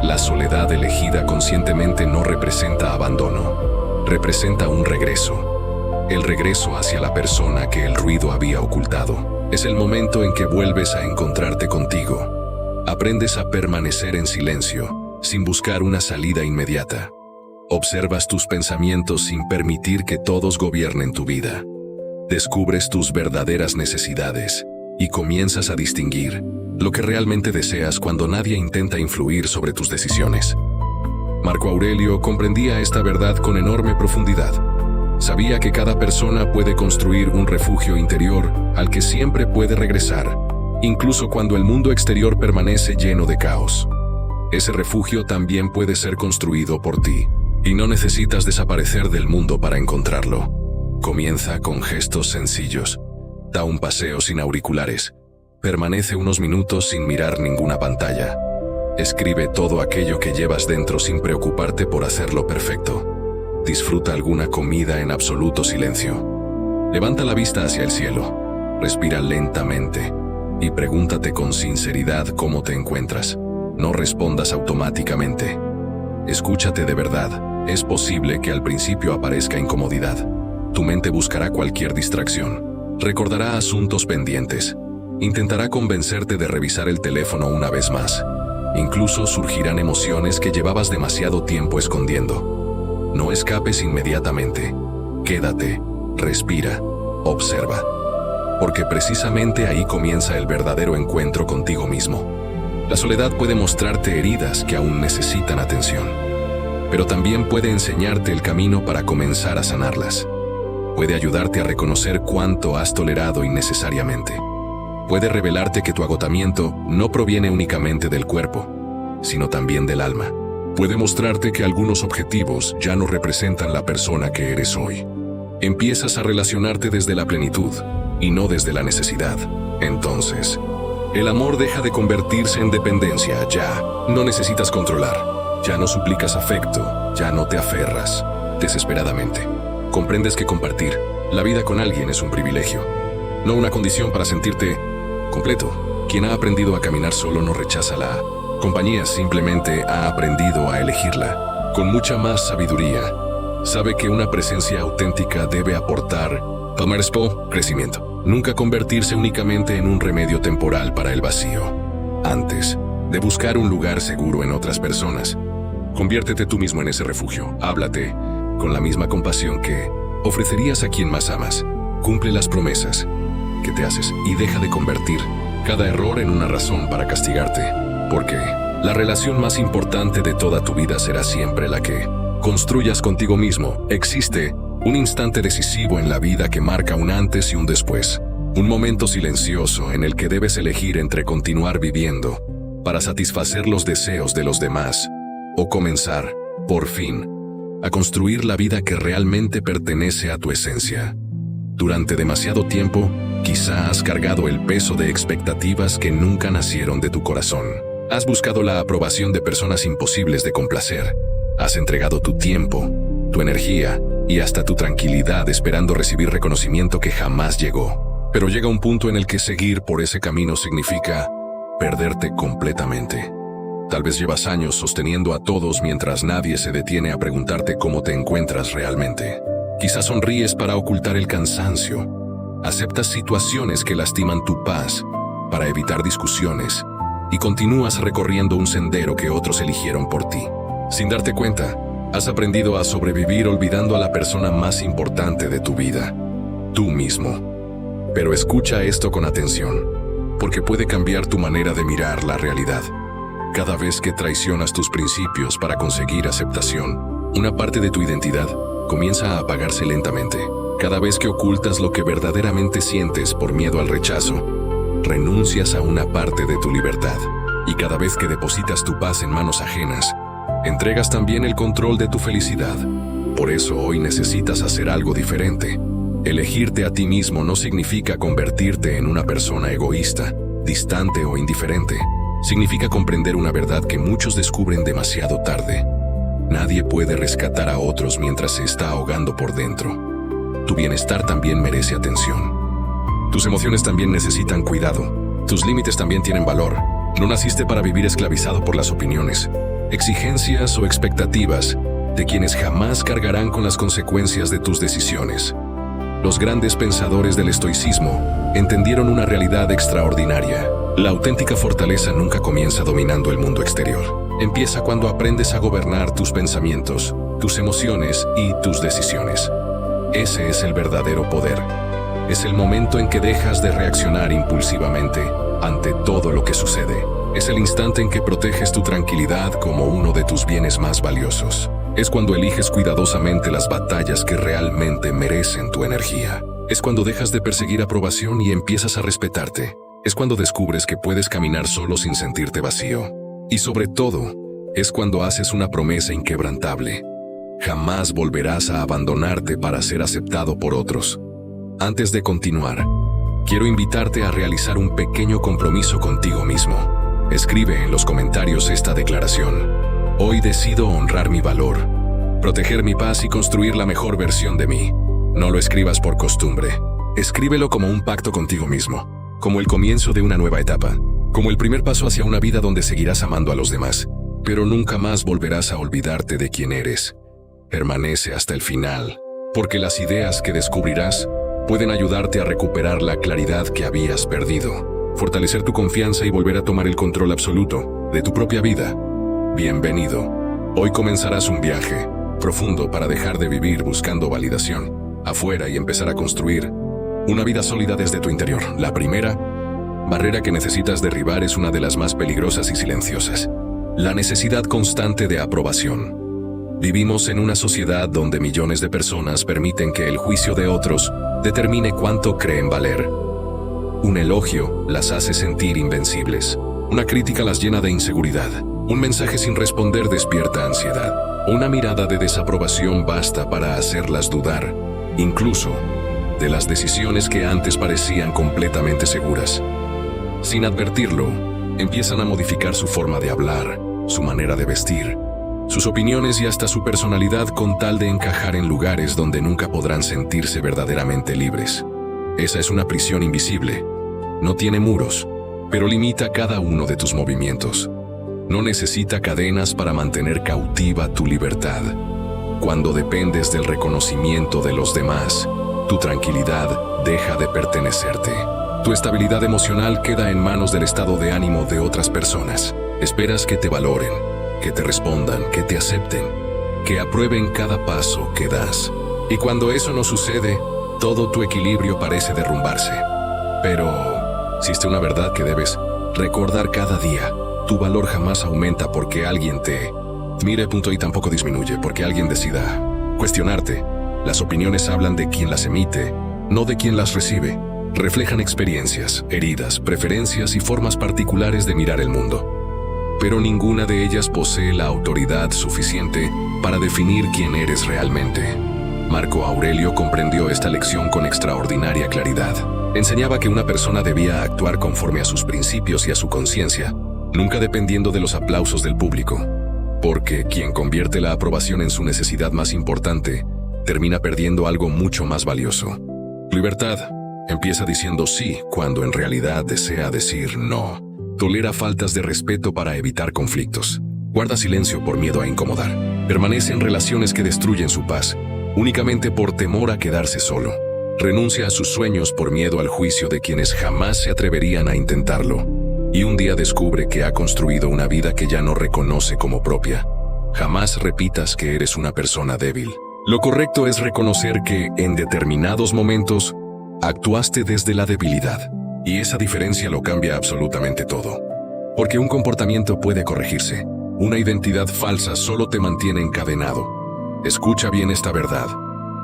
La soledad elegida conscientemente no representa abandono, representa un regreso. El regreso hacia la persona que el ruido había ocultado. Es el momento en que vuelves a encontrarte contigo. Aprendes a permanecer en silencio, sin buscar una salida inmediata. Observas tus pensamientos sin permitir que todos gobiernen tu vida. Descubres tus verdaderas necesidades y comienzas a distinguir lo que realmente deseas cuando nadie intenta influir sobre tus decisiones. Marco Aurelio comprendía esta verdad con enorme profundidad. Sabía que cada persona puede construir un refugio interior al que siempre puede regresar, incluso cuando el mundo exterior permanece lleno de caos. Ese refugio también puede ser construido por ti, y no necesitas desaparecer del mundo para encontrarlo. Comienza con gestos sencillos. Da un paseo sin auriculares. Permanece unos minutos sin mirar ninguna pantalla. Escribe todo aquello que llevas dentro sin preocuparte por hacerlo perfecto. Disfruta alguna comida en absoluto silencio. Levanta la vista hacia el cielo. Respira lentamente y pregúntate con sinceridad cómo te encuentras. No respondas automáticamente. Escúchate de verdad. Es posible que al principio aparezca incomodidad. Tu mente buscará cualquier distracción. Recordará asuntos pendientes. Intentará convencerte de revisar el teléfono una vez más. Incluso surgirán emociones que llevabas demasiado tiempo escondiendo. No escapes inmediatamente. Quédate, respira, observa. Porque precisamente ahí comienza el verdadero encuentro contigo mismo. La soledad puede mostrarte heridas que aún necesitan atención, pero también puede enseñarte el camino para comenzar a sanarlas. Puede ayudarte a reconocer cuánto has tolerado innecesariamente. Puede revelarte que tu agotamiento no proviene únicamente del cuerpo, sino también del alma. Puede mostrarte que algunos objetivos ya no representan la persona que eres hoy. Empiezas a relacionarte desde la plenitud y no desde la necesidad. Entonces, el amor deja de convertirse en dependencia. Ya no necesitas controlar. Ya no suplicas afecto. Ya no te aferras desesperadamente. Comprendes que compartir la vida con alguien es un privilegio, no una condición para sentirte completo. Quien ha aprendido a caminar solo no rechaza la compañía, simplemente ha aprendido a elegirla con mucha más sabiduría. Sabe que una presencia auténtica debe aportar crecimiento, nunca convertirse únicamente en un remedio temporal para el vacío. Antes de buscar un lugar seguro en otras personas, conviértete tú mismo en ese refugio. Háblate con la misma compasión que ofrecerías a quien más amas. Cumple las promesas que te haces y deja de convertir cada error en una razón para castigarte, porque la relación más importante de toda tu vida será siempre la que construyas contigo mismo. Existe un instante decisivo en la vida que marca un antes y un después, un momento silencioso en el que debes elegir entre continuar viviendo para satisfacer los deseos de los demás o comenzar, por fin, a construir la vida que realmente pertenece a tu esencia. Durante demasiado tiempo, quizá has cargado el peso de expectativas que nunca nacieron de tu corazón. Has buscado la aprobación de personas imposibles de complacer, Has entregado tu tiempo, tu energía y hasta tu tranquilidad esperando recibir reconocimiento que jamás llegó. Pero llega un punto en el que seguir por ese camino significa perderte completamente. Tal vez llevas años sosteniendo a todos mientras nadie se detiene a preguntarte cómo te encuentras realmente. Quizás sonríes para ocultar el cansancio. Aceptas situaciones que lastiman tu paz para evitar discusiones y continúas recorriendo un sendero que otros eligieron por ti. Sin darte cuenta, has aprendido a sobrevivir olvidando a la persona más importante de tu vida, tú mismo. Pero escucha esto con atención, porque puede cambiar tu manera de mirar la realidad. Cada vez que traicionas tus principios para conseguir aceptación, una parte de tu identidad comienza a apagarse lentamente. Cada vez que ocultas lo que verdaderamente sientes por miedo al rechazo, renuncias a una parte de tu libertad. Y cada vez que depositas tu paz en manos ajenas, entregas también el control de tu felicidad. Por eso hoy necesitas hacer algo diferente. Elegirte a ti mismo no significa convertirte en una persona egoísta, distante o indiferente. Significa comprender una verdad que muchos descubren demasiado tarde. Nadie puede rescatar a otros mientras se está ahogando por dentro. Tu bienestar también merece atención. Tus emociones también necesitan cuidado. Tus límites también tienen valor. No naciste para vivir esclavizado por las opiniones, exigencias o expectativas de quienes jamás cargarán con las consecuencias de tus decisiones. Los grandes pensadores del estoicismo entendieron una realidad extraordinaria. La auténtica fortaleza nunca comienza dominando el mundo exterior. Empieza cuando aprendes a gobernar tus pensamientos, tus emociones y tus decisiones. Ese es el verdadero poder. Es el momento en que dejas de reaccionar impulsivamente ante todo lo que sucede. Es el instante en que proteges tu tranquilidad como uno de tus bienes más valiosos. Es cuando eliges cuidadosamente las batallas que realmente merecen tu energía. Es cuando dejas de perseguir aprobación y empiezas a respetarte. Es cuando descubres que puedes caminar solo sin sentirte vacío. Y sobre todo, es cuando haces una promesa inquebrantable. Jamás volverás a abandonarte para ser aceptado por otros. Antes de continuar, quiero invitarte a realizar un pequeño compromiso contigo mismo. Escribe en los comentarios esta declaración. Hoy decido honrar mi valor, proteger mi paz y construir la mejor versión de mí. No lo escribas por costumbre. Escríbelo como un pacto contigo mismo, como el comienzo de una nueva etapa, como el primer paso hacia una vida donde seguirás amando a los demás, pero nunca más volverás a olvidarte de quién eres. Permanece hasta el final, porque las ideas que descubrirás pueden ayudarte a recuperar la claridad que habías perdido, fortalecer tu confianza y volver a tomar el control absoluto de tu propia vida. Bienvenido. Hoy comenzarás un viaje profundo para dejar de vivir buscando validación afuera y empezar a construir una vida sólida desde tu interior. La primera barrera que necesitas derribar es una de las más peligrosas y silenciosas: la necesidad constante de aprobación. Vivimos en una sociedad donde millones de personas permiten que el juicio de otros determine cuánto creen valer. Un elogio las hace sentir invencibles. Una crítica las llena de inseguridad. Un mensaje sin responder despierta ansiedad. Una mirada de desaprobación basta para hacerlas dudar, incluso de las decisiones que antes parecían completamente seguras. Sin advertirlo, empiezan a modificar su forma de hablar, su manera de vestir, sus opiniones y hasta su personalidad con tal de encajar en lugares donde nunca podrán sentirse verdaderamente libres. Esa es una prisión invisible. No tiene muros, pero limita cada uno de tus movimientos. No necesita cadenas para mantener cautiva tu libertad. Cuando dependes del reconocimiento de los demás, tu tranquilidad deja de pertenecerte. Tu estabilidad emocional queda en manos del estado de ánimo de otras personas. Esperas que te valoren, que te respondan, que te acepten, que aprueben cada paso que das. Y cuando eso no sucede, todo tu equilibrio parece derrumbarse. Pero existe una verdad que debes recordar cada día. Tu valor jamás aumenta porque alguien te mire, y tampoco disminuye porque alguien decida cuestionarte. Las opiniones hablan de quien las emite, no de quien las recibe. Reflejan experiencias, heridas, preferencias y formas particulares de mirar el mundo. Pero ninguna de ellas posee la autoridad suficiente para definir quién eres realmente. Marco Aurelio comprendió esta lección con extraordinaria claridad. Enseñaba que una persona debía actuar conforme a sus principios y a su conciencia, nunca dependiendo de los aplausos del público. Porque quien convierte la aprobación en su necesidad más importante, termina perdiendo algo mucho más valioso. Libertad empieza diciendo sí cuando en realidad desea decir no. Tolera faltas de respeto para evitar conflictos. Guarda silencio por miedo a incomodar. Permanece en relaciones que destruyen su paz, únicamente por temor a quedarse solo. Renuncia a sus sueños por miedo al juicio de quienes jamás se atreverían a intentarlo. Y un día descubre que ha construido una vida que ya no reconoce como propia. Jamás repitas que eres una persona débil. Lo correcto es reconocer que, en determinados momentos, actuaste desde la debilidad. Y esa diferencia lo cambia absolutamente todo. Porque un comportamiento puede corregirse. Una identidad falsa solo te mantiene encadenado. Escucha bien esta verdad.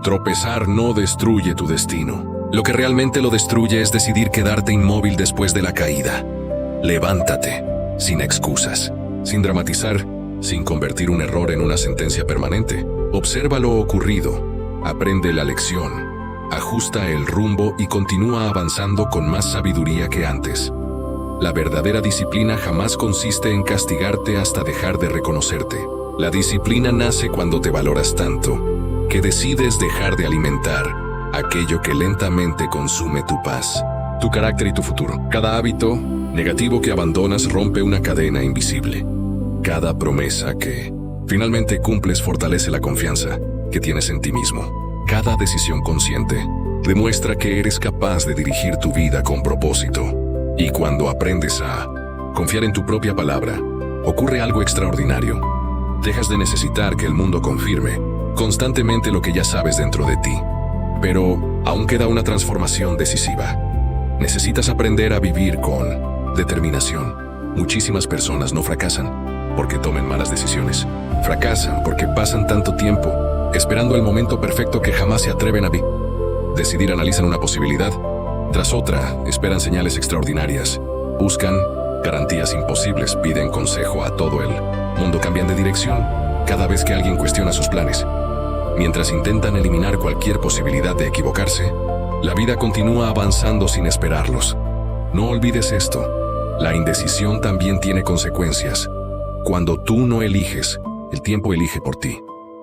Tropezar no destruye tu destino. Lo que realmente lo destruye es decidir quedarte inmóvil después de la caída. Levántate, sin excusas, sin dramatizar, sin convertir un error en una sentencia permanente. Observa lo ocurrido, aprende la lección, ajusta el rumbo y continúa avanzando con más sabiduría que antes. La verdadera disciplina jamás consiste en castigarte hasta dejar de reconocerte. La disciplina nace cuando te valoras tanto, que decides dejar de alimentar aquello que lentamente consume tu paz, tu carácter y tu futuro. Cada hábito negativo que abandonas rompe una cadena invisible. Cada promesa que finalmente cumples fortalece la confianza que tienes en ti mismo. Cada decisión consciente demuestra que eres capaz de dirigir tu vida con propósito. Y cuando aprendes a confiar en tu propia palabra, ocurre algo extraordinario. Dejas de necesitar que el mundo confirme constantemente lo que ya sabes dentro de ti. Pero aún queda una transformación decisiva. Necesitas aprender a vivir con determinación. Muchísimas personas no fracasan porque tomen malas decisiones. Fracasan porque pasan tanto tiempo esperando el momento perfecto que jamás se atreven a decidir. Analizan una posibilidad tras otra, esperan señales extraordinarias, buscan garantías imposibles, piden consejo a todo el mundo, cambian de dirección cada vez que alguien cuestiona sus planes. Mientras intentan eliminar cualquier posibilidad de equivocarse, la vida continúa avanzando sin esperarlos. No olvides esto, la indecisión también tiene consecuencias. Cuando tú no eliges, el tiempo elige por ti.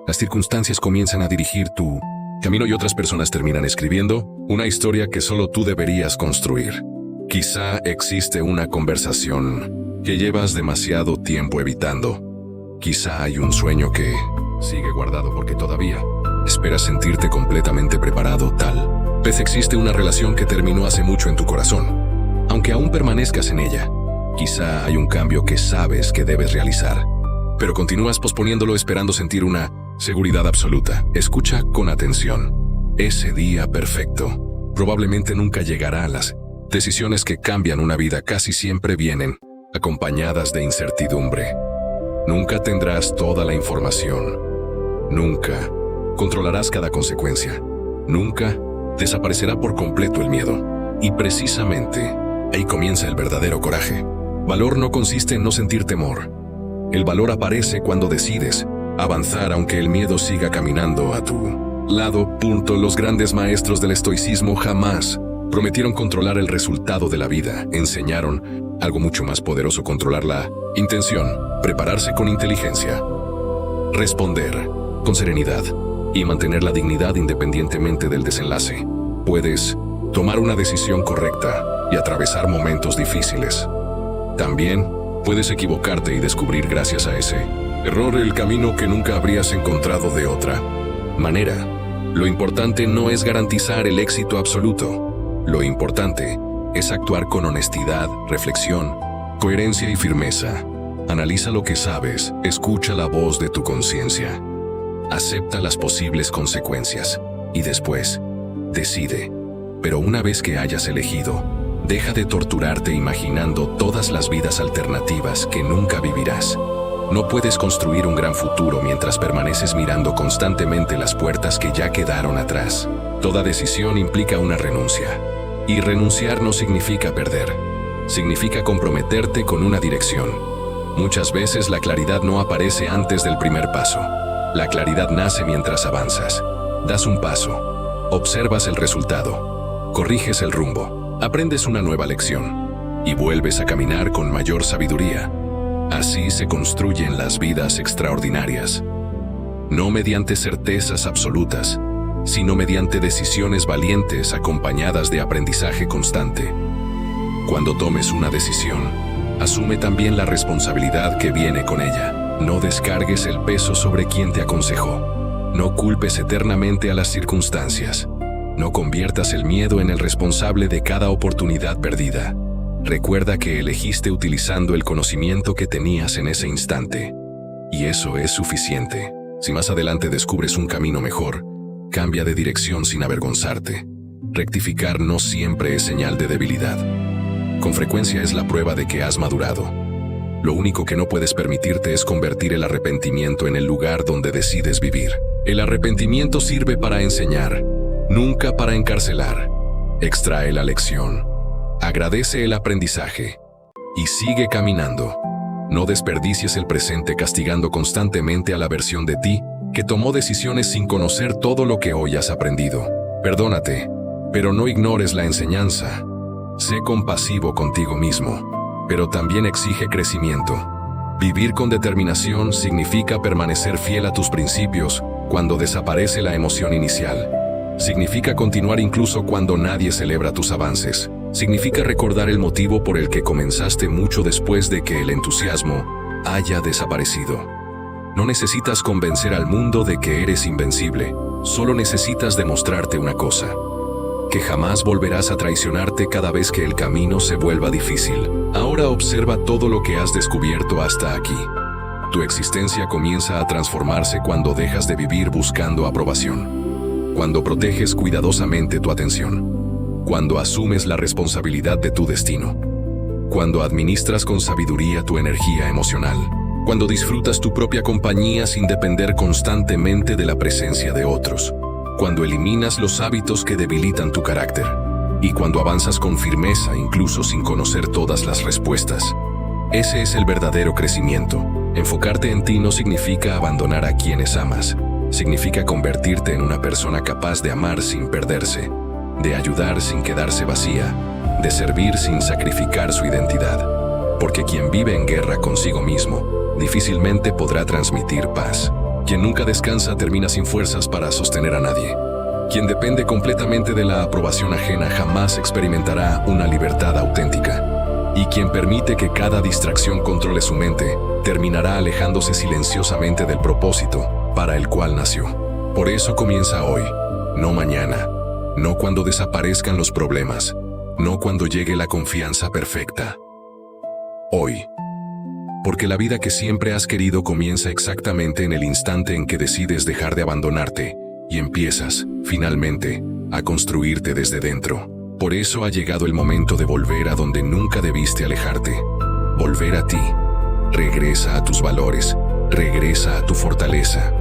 Las circunstancias comienzan a dirigir tu camino y otras personas terminan escribiendo una historia que solo tú deberías construir. Quizá existe una conversación que llevas demasiado tiempo evitando. Quizá hay un sueño que sigue guardado porque todavía esperas sentirte completamente preparado. Tal vez existe una relación que terminó hace mucho en tu corazón. Aunque aún permanezcas en ella, quizá hay un cambio que sabes que debes realizar, pero continúas posponiéndolo esperando sentir una seguridad absoluta. Escucha con atención. Ese día perfecto probablemente nunca llegará. Las decisiones que cambian una vida casi siempre vienen acompañadas de incertidumbre. Nunca tendrás toda la información. Nunca controlarás cada consecuencia. Nunca desaparecerá por completo el miedo. Y precisamente ahí comienza el verdadero coraje. Valor no consiste en no sentir temor. El valor aparece cuando decides avanzar aunque el miedo siga caminando a tu lado. Los grandes maestros del estoicismo jamás prometieron controlar el resultado de la vida. Enseñaron algo mucho más poderoso: controlar la intención, prepararse con inteligencia, responder con serenidad y mantener la dignidad independientemente del desenlace. Puedes tomar una decisión correcta y atravesar momentos difíciles. También puedes equivocarte y descubrir gracias a ese error el camino que nunca habrías encontrado de otra manera. Lo importante no es garantizar el éxito absoluto. Lo importante es actuar con honestidad, reflexión, coherencia y firmeza. Analiza lo que sabes, escucha la voz de tu conciencia, acepta las posibles consecuencias y después decide. Pero una vez que hayas elegido, deja de torturarte imaginando todas las vidas alternativas que nunca vivirás. No puedes construir un gran futuro mientras permaneces mirando constantemente las puertas que ya quedaron atrás. Toda decisión implica una renuncia. Y renunciar no significa perder. Significa comprometerte con una dirección. Muchas veces la claridad no aparece antes del primer paso. La claridad nace mientras avanzas. Das un paso. Observas el resultado. Corriges el rumbo. Aprendes una nueva lección. Y vuelves a caminar con mayor sabiduría. Así se construyen las vidas extraordinarias. No mediante certezas absolutas, sino mediante decisiones valientes acompañadas de aprendizaje constante. Cuando tomes una decisión, asume también la responsabilidad que viene con ella. No descargues el peso sobre quien te aconsejó. No culpes eternamente a las circunstancias. No conviertas el miedo en el responsable de cada oportunidad perdida. Recuerda que elegiste utilizando el conocimiento que tenías en ese instante. Y eso es suficiente. Si más adelante descubres un camino mejor, cambia de dirección sin avergonzarte. Rectificar no siempre es señal de debilidad. Con frecuencia es la prueba de que has madurado. Lo único que no puedes permitirte es convertir el arrepentimiento en el lugar donde decides vivir. El arrepentimiento sirve para enseñar, nunca para encarcelar. Extrae la lección, agradece el aprendizaje y sigue caminando. No desperdicies el presente castigando constantemente a la versión de ti que tomó decisiones sin conocer todo lo que hoy has aprendido. Perdónate, pero no ignores la enseñanza. Sé compasivo contigo mismo, pero también exige crecimiento. Vivir con determinación significa permanecer fiel a tus principios cuando desaparece la emoción inicial. Significa continuar incluso cuando nadie celebra tus avances. Significa recordar el motivo por el que comenzaste mucho después de que el entusiasmo haya desaparecido. No necesitas convencer al mundo de que eres invencible, solo necesitas demostrarte una cosa: que jamás volverás a traicionarte cada vez que el camino se vuelva difícil. Ahora observa todo lo que has descubierto hasta aquí. Tu existencia comienza a transformarse cuando dejas de vivir buscando aprobación, cuando proteges cuidadosamente tu atención, cuando asumes la responsabilidad de tu destino, cuando administras con sabiduría tu energía emocional, cuando disfrutas tu propia compañía sin depender constantemente de la presencia de otros, cuando eliminas los hábitos que debilitan tu carácter y cuando avanzas con firmeza incluso sin conocer todas las respuestas. Ese es el verdadero crecimiento. Enfocarte en ti no significa abandonar a quienes amas. Significa convertirte en una persona capaz de amar sin perderse, de ayudar sin quedarse vacía, de servir sin sacrificar su identidad. Porque quien vive en guerra consigo mismo difícilmente podrá transmitir paz. Quien nunca descansa termina sin fuerzas para sostener a nadie. Quien depende completamente de la aprobación ajena jamás experimentará una libertad auténtica. Y quien permite que cada distracción controle su mente, terminará alejándose silenciosamente del propósito para el cual nació. Por eso comienza hoy, no mañana, no cuando desaparezcan los problemas, no cuando llegue la confianza perfecta. Hoy. Porque la vida que siempre has querido comienza exactamente en el instante en que decides dejar de abandonarte y empiezas, finalmente, a construirte desde dentro. Por eso ha llegado el momento de volver a donde nunca debiste alejarte. Volver a ti. Regresa a tus valores. Regresa a tu fortaleza.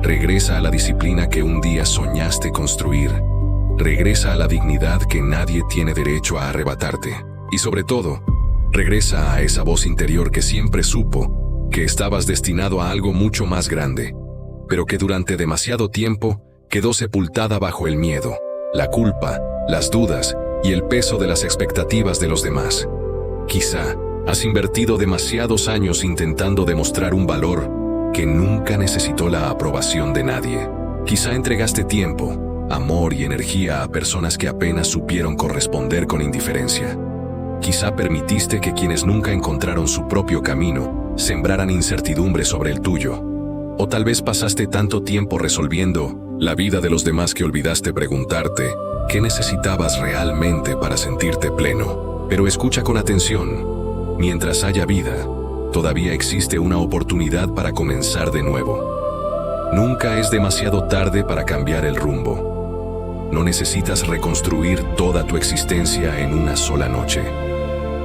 Regresa a la disciplina que un día soñaste construir. Regresa a la dignidad que nadie tiene derecho a arrebatarte. Y sobre todo, regresa a esa voz interior que siempre supo que estabas destinado a algo mucho más grande, pero que durante demasiado tiempo quedó sepultada bajo el miedo, la culpa, las dudas y el peso de las expectativas de los demás. Quizá has invertido demasiados años intentando demostrar un valor que nunca necesitó la aprobación de nadie. Quizá entregaste tiempo, amor y energía a personas que apenas supieron corresponder con indiferencia. Quizá permitiste que quienes nunca encontraron su propio camino sembraran incertidumbre sobre el tuyo. O tal vez pasaste tanto tiempo resolviendo la vida de los demás que olvidaste preguntarte qué necesitabas realmente para sentirte pleno. Pero escucha con atención. Mientras haya vida, todavía existe una oportunidad para comenzar de nuevo. Nunca es demasiado tarde para cambiar el rumbo. No necesitas reconstruir toda tu existencia en una sola noche.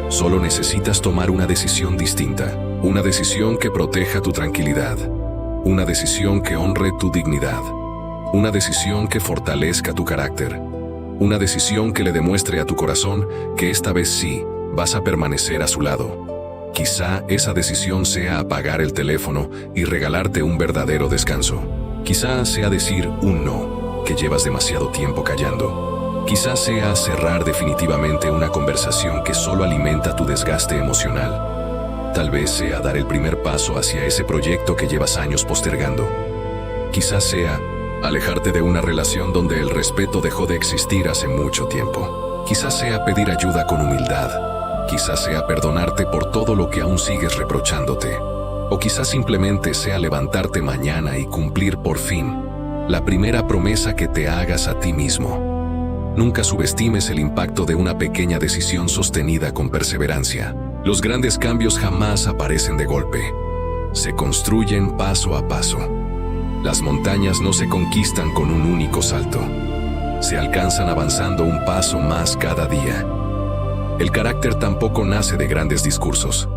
Solo necesitas tomar una decisión distinta, una decisión que proteja tu tranquilidad, una decisión que honre tu dignidad, una decisión que fortalezca tu carácter, una decisión que le demuestre a tu corazón que esta vez sí vas a permanecer a su lado. Quizá esa decisión sea apagar el teléfono y regalarte un verdadero descanso. Quizá sea decir un no, que llevas demasiado tiempo callando. Quizás sea cerrar definitivamente una conversación que solo alimenta tu desgaste emocional. Tal vez sea dar el primer paso hacia ese proyecto que llevas años postergando. Quizás sea alejarte de una relación donde el respeto dejó de existir hace mucho tiempo. Quizás sea pedir ayuda con humildad. Quizás sea perdonarte por todo lo que aún sigues reprochándote. O quizás simplemente sea levantarte mañana y cumplir por fin la primera promesa que te hagas a ti mismo. Nunca subestimes el impacto de una pequeña decisión sostenida con perseverancia. Los grandes cambios jamás aparecen de golpe. Se construyen paso a paso. Las montañas no se conquistan con un único salto. Se alcanzan avanzando un paso más cada día. El carácter tampoco nace de grandes discursos.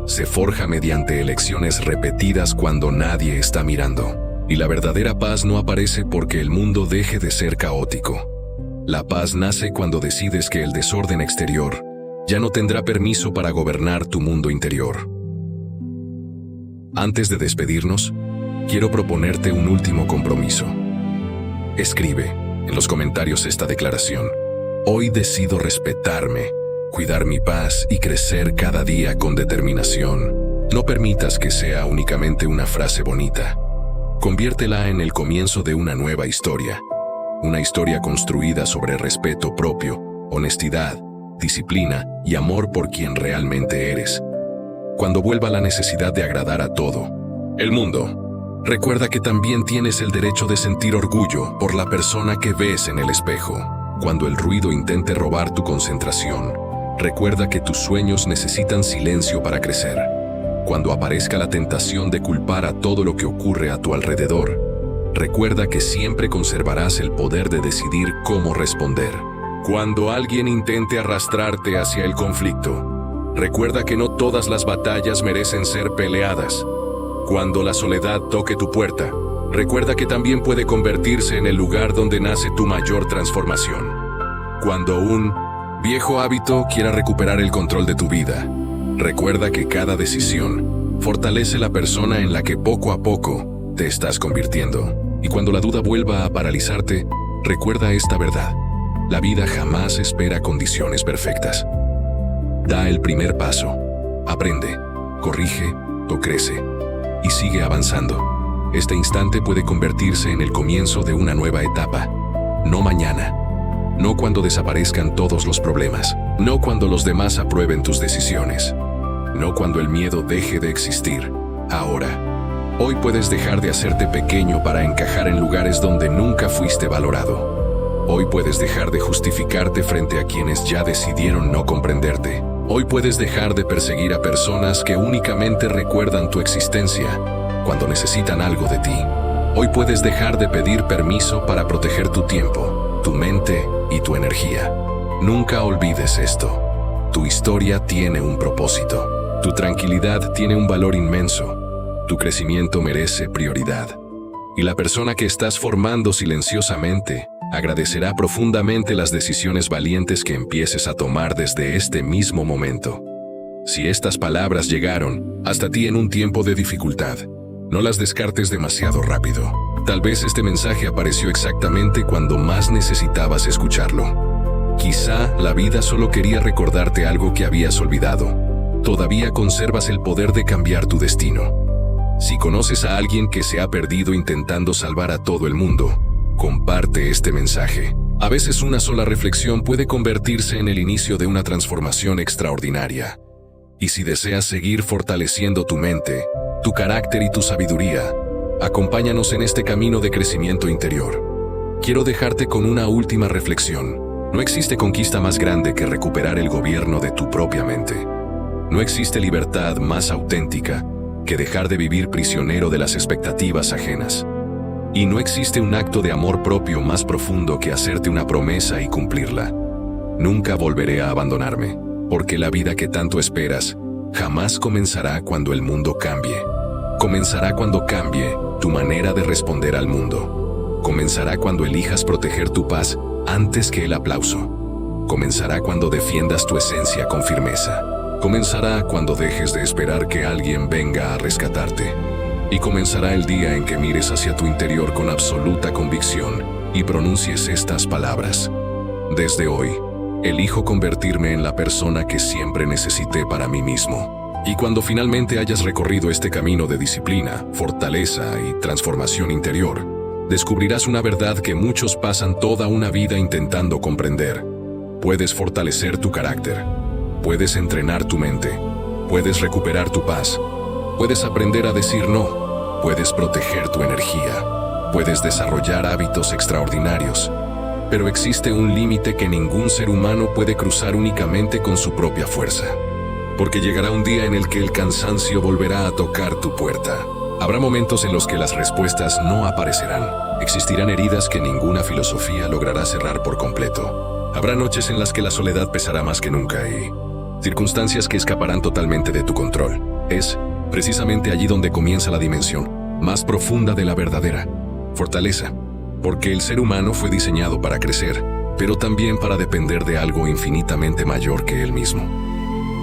Se forja mediante elecciones repetidas cuando nadie está mirando. Y la verdadera paz no aparece porque el mundo deje de ser caótico. La paz nace cuando decides que el desorden exterior ya no tendrá permiso para gobernar tu mundo interior. Antes de despedirnos, quiero proponerte un último compromiso. Escribe en los comentarios esta declaración. Hoy decido respetarme, cuidar mi paz y crecer cada día con determinación. No permitas que sea únicamente una frase bonita. Conviértela en el comienzo de una nueva historia. Una historia construida sobre respeto propio, honestidad, disciplina y amor por quien realmente eres. Cuando vuelva la necesidad de agradar a todo el mundo, recuerda que también tienes el derecho de sentir orgullo por la persona que ves en el espejo. Cuando el ruido intente robar tu concentración, recuerda que tus sueños necesitan silencio para crecer. Cuando aparezca la tentación de culpar a todo lo que ocurre a tu alrededor, recuerda que siempre conservarás el poder de decidir cómo responder. Cuando alguien intente arrastrarte hacia el conflicto, recuerda que no todas las batallas merecen ser peleadas. Cuando la soledad toque tu puerta, recuerda que también puede convertirse en el lugar donde nace tu mayor transformación. Cuando un viejo hábito quiera recuperar el control de tu vida, recuerda que cada decisión fortalece la persona en la que poco a poco te estás convirtiendo. Y cuando la duda vuelva a paralizarte, recuerda esta verdad. La vida jamás espera condiciones perfectas. Da el primer paso, aprende, corrige o crece y sigue avanzando. Este instante puede convertirse en el comienzo de una nueva etapa. No mañana, no cuando desaparezcan todos los problemas, no cuando los demás aprueben tus decisiones, no cuando el miedo deje de existir. Ahora, hoy puedes dejar de hacerte pequeño para encajar en lugares donde nunca fuiste valorado. Hoy puedes dejar de justificarte frente a quienes ya decidieron no comprenderte. Hoy puedes dejar de perseguir a personas que únicamente recuerdan tu existencia cuando necesitan algo de ti. Hoy puedes dejar de pedir permiso para proteger tu tiempo, tu mente y tu energía. Nunca olvides esto. Tu historia tiene un propósito. Tu tranquilidad tiene un valor inmenso. Tu crecimiento merece prioridad. Y la persona que estás formando silenciosamente agradecerá profundamente las decisiones valientes que empieces a tomar desde este mismo momento. Si estas palabras llegaron hasta ti en un tiempo de dificultad, no las descartes demasiado rápido. Tal vez este mensaje apareció exactamente cuando más necesitabas escucharlo. Quizá la vida solo quería recordarte algo que habías olvidado. Todavía conservas el poder de cambiar tu destino. Si conoces a alguien que se ha perdido intentando salvar a todo el mundo, comparte este mensaje. A veces una sola reflexión puede convertirse en el inicio de una transformación extraordinaria. Y si deseas seguir fortaleciendo tu mente, tu carácter y tu sabiduría, acompáñanos en este camino de crecimiento interior. Quiero dejarte con una última reflexión. No existe conquista más grande que recuperar el gobierno de tu propia mente. No existe libertad más auténtica que dejar de vivir prisionero de las expectativas ajenas. Y no existe un acto de amor propio más profundo que hacerte una promesa y cumplirla. Nunca volveré a abandonarme, porque la vida que tanto esperas jamás comenzará cuando el mundo cambie. Comenzará cuando cambie tu manera de responder al mundo. Comenzará cuando elijas proteger tu paz antes que el aplauso. Comenzará cuando defiendas tu esencia con firmeza. Comenzará cuando dejes de esperar que alguien venga a rescatarte. Y comenzará el día en que mires hacia tu interior con absoluta convicción y pronuncies estas palabras. Desde hoy, elijo convertirme en la persona que siempre necesité para mí mismo. Y cuando finalmente hayas recorrido este camino de disciplina, fortaleza y transformación interior, descubrirás una verdad que muchos pasan toda una vida intentando comprender. Puedes fortalecer tu carácter, puedes entrenar tu mente, puedes recuperar tu paz, puedes aprender a decir no, puedes proteger tu energía, puedes desarrollar hábitos extraordinarios. Pero existe un límite que ningún ser humano puede cruzar únicamente con su propia fuerza. Porque llegará un día en el que el cansancio volverá a tocar tu puerta. Habrá momentos en los que las respuestas no aparecerán. Existirán heridas que ninguna filosofía logrará cerrar por completo. Habrá noches en las que la soledad pesará más que nunca y circunstancias que escaparán totalmente de tu control. Es precisamente allí donde comienza la dimensión más profunda de la verdadera fortaleza. Porque el ser humano fue diseñado para crecer, pero también para depender de algo infinitamente mayor que él mismo.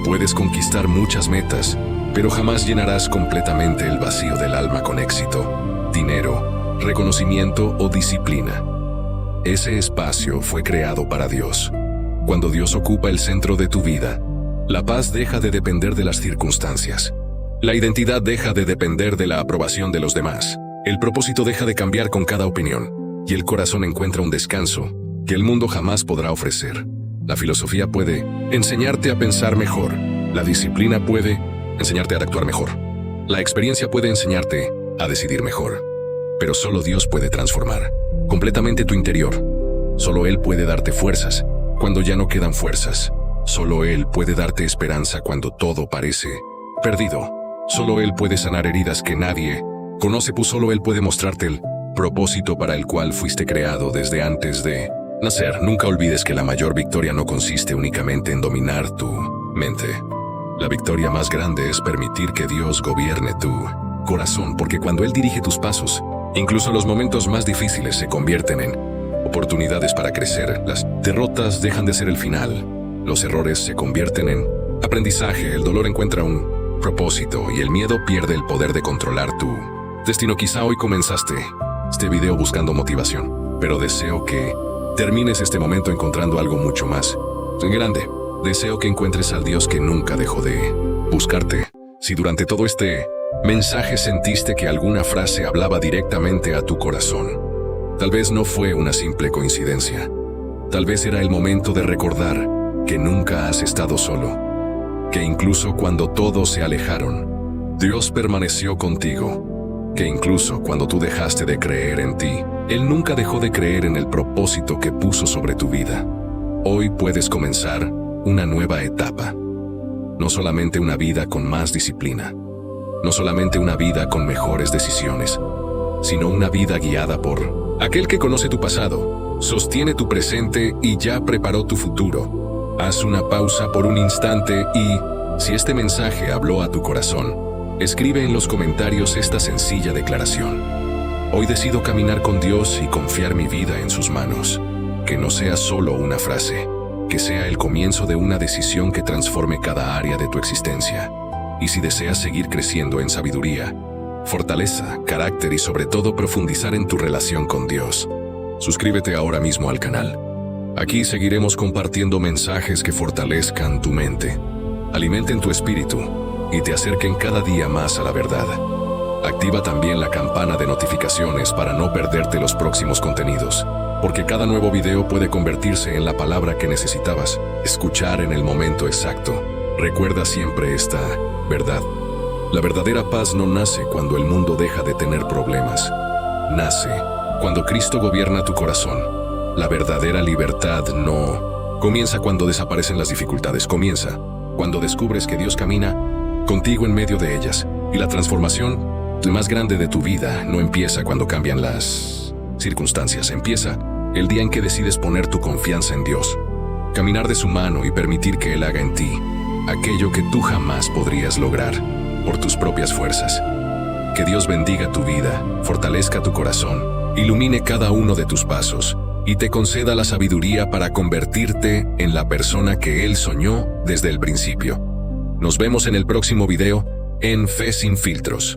Puedes conquistar muchas metas, pero jamás llenarás completamente el vacío del alma con éxito, dinero, reconocimiento o disciplina. Ese espacio fue creado para Dios. Cuando Dios ocupa el centro de tu vida, la paz deja de depender de las circunstancias. La identidad deja de depender de la aprobación de los demás. El propósito deja de cambiar con cada opinión, y el corazón encuentra un descanso que el mundo jamás podrá ofrecer. La filosofía puede enseñarte a pensar mejor. La disciplina puede enseñarte a actuar mejor. La experiencia puede enseñarte a decidir mejor. Pero solo Dios puede transformar completamente tu interior. Solo Él puede darte fuerzas cuando ya no quedan fuerzas. Solo Él puede darte esperanza cuando todo parece perdido. Solo Él puede sanar heridas que nadie conoce, pues solo Él puede mostrarte el propósito para el cual fuiste creado desde antes de nacer. Nunca olvides que la mayor victoria no consiste únicamente en dominar tu mente. La victoria más grande es permitir que Dios gobierne tu corazón, porque cuando Él dirige tus pasos, incluso los momentos más difíciles se convierten en oportunidades para crecer. Las derrotas dejan de ser el final. Los errores se convierten en aprendizaje. El dolor encuentra un propósito y el miedo pierde el poder de controlar tu destino. Quizá hoy comenzaste este video buscando motivación, pero deseo que termines este momento encontrando algo mucho más grande. Deseo que encuentres al Dios que nunca dejó de buscarte. Si durante todo este mensaje sentiste que alguna frase hablaba directamente a tu corazón, tal vez no fue una simple coincidencia. Tal vez era el momento de recordar que nunca has estado solo, que incluso cuando todos se alejaron, Dios permaneció contigo, que incluso cuando tú dejaste de creer en ti, Él nunca dejó de creer en el propósito que puso sobre tu vida. Hoy puedes comenzar una nueva etapa. No solamente una vida con más disciplina, no solamente una vida con mejores decisiones, sino una vida guiada por aquel que conoce tu pasado, sostiene tu presente y ya preparó tu futuro. Haz una pausa por un instante y, si este mensaje habló a tu corazón, escribe en los comentarios esta sencilla declaración: hoy decido caminar con Dios y confiar mi vida en sus manos. Que no sea solo una frase, que sea el comienzo de una decisión que transforme cada área de tu existencia. Y si deseas seguir creciendo en sabiduría, fortaleza, carácter y sobre todo profundizar en tu relación con Dios, suscríbete ahora mismo al canal. Aquí seguiremos compartiendo mensajes que fortalezcan tu mente, alimenten tu espíritu y te acerquen cada día más a la verdad. Activa también la campana de notificaciones para no perderte los próximos contenidos, porque cada nuevo video puede convertirse en la palabra que necesitabas escuchar en el momento exacto. Recuerda siempre esta verdad: la verdadera paz no nace cuando el mundo deja de tener problemas. Nace cuando Cristo gobierna tu corazón. La verdadera libertad no comienza cuando desaparecen las dificultades. Comienza cuando descubres que Dios camina contigo en medio de ellas. Y la transformación más grande de tu vida no empieza cuando cambian las circunstancias. Empieza el día en que decides poner tu confianza en Dios, caminar de su mano y permitir que Él haga en ti aquello que tú jamás podrías lograr por tus propias fuerzas. Que Dios bendiga tu vida, fortalezca tu corazón, ilumine cada uno de tus pasos y te conceda la sabiduría para convertirte en la persona que Él soñó desde el principio. Nos vemos en el próximo video en Fe Sin Filtros.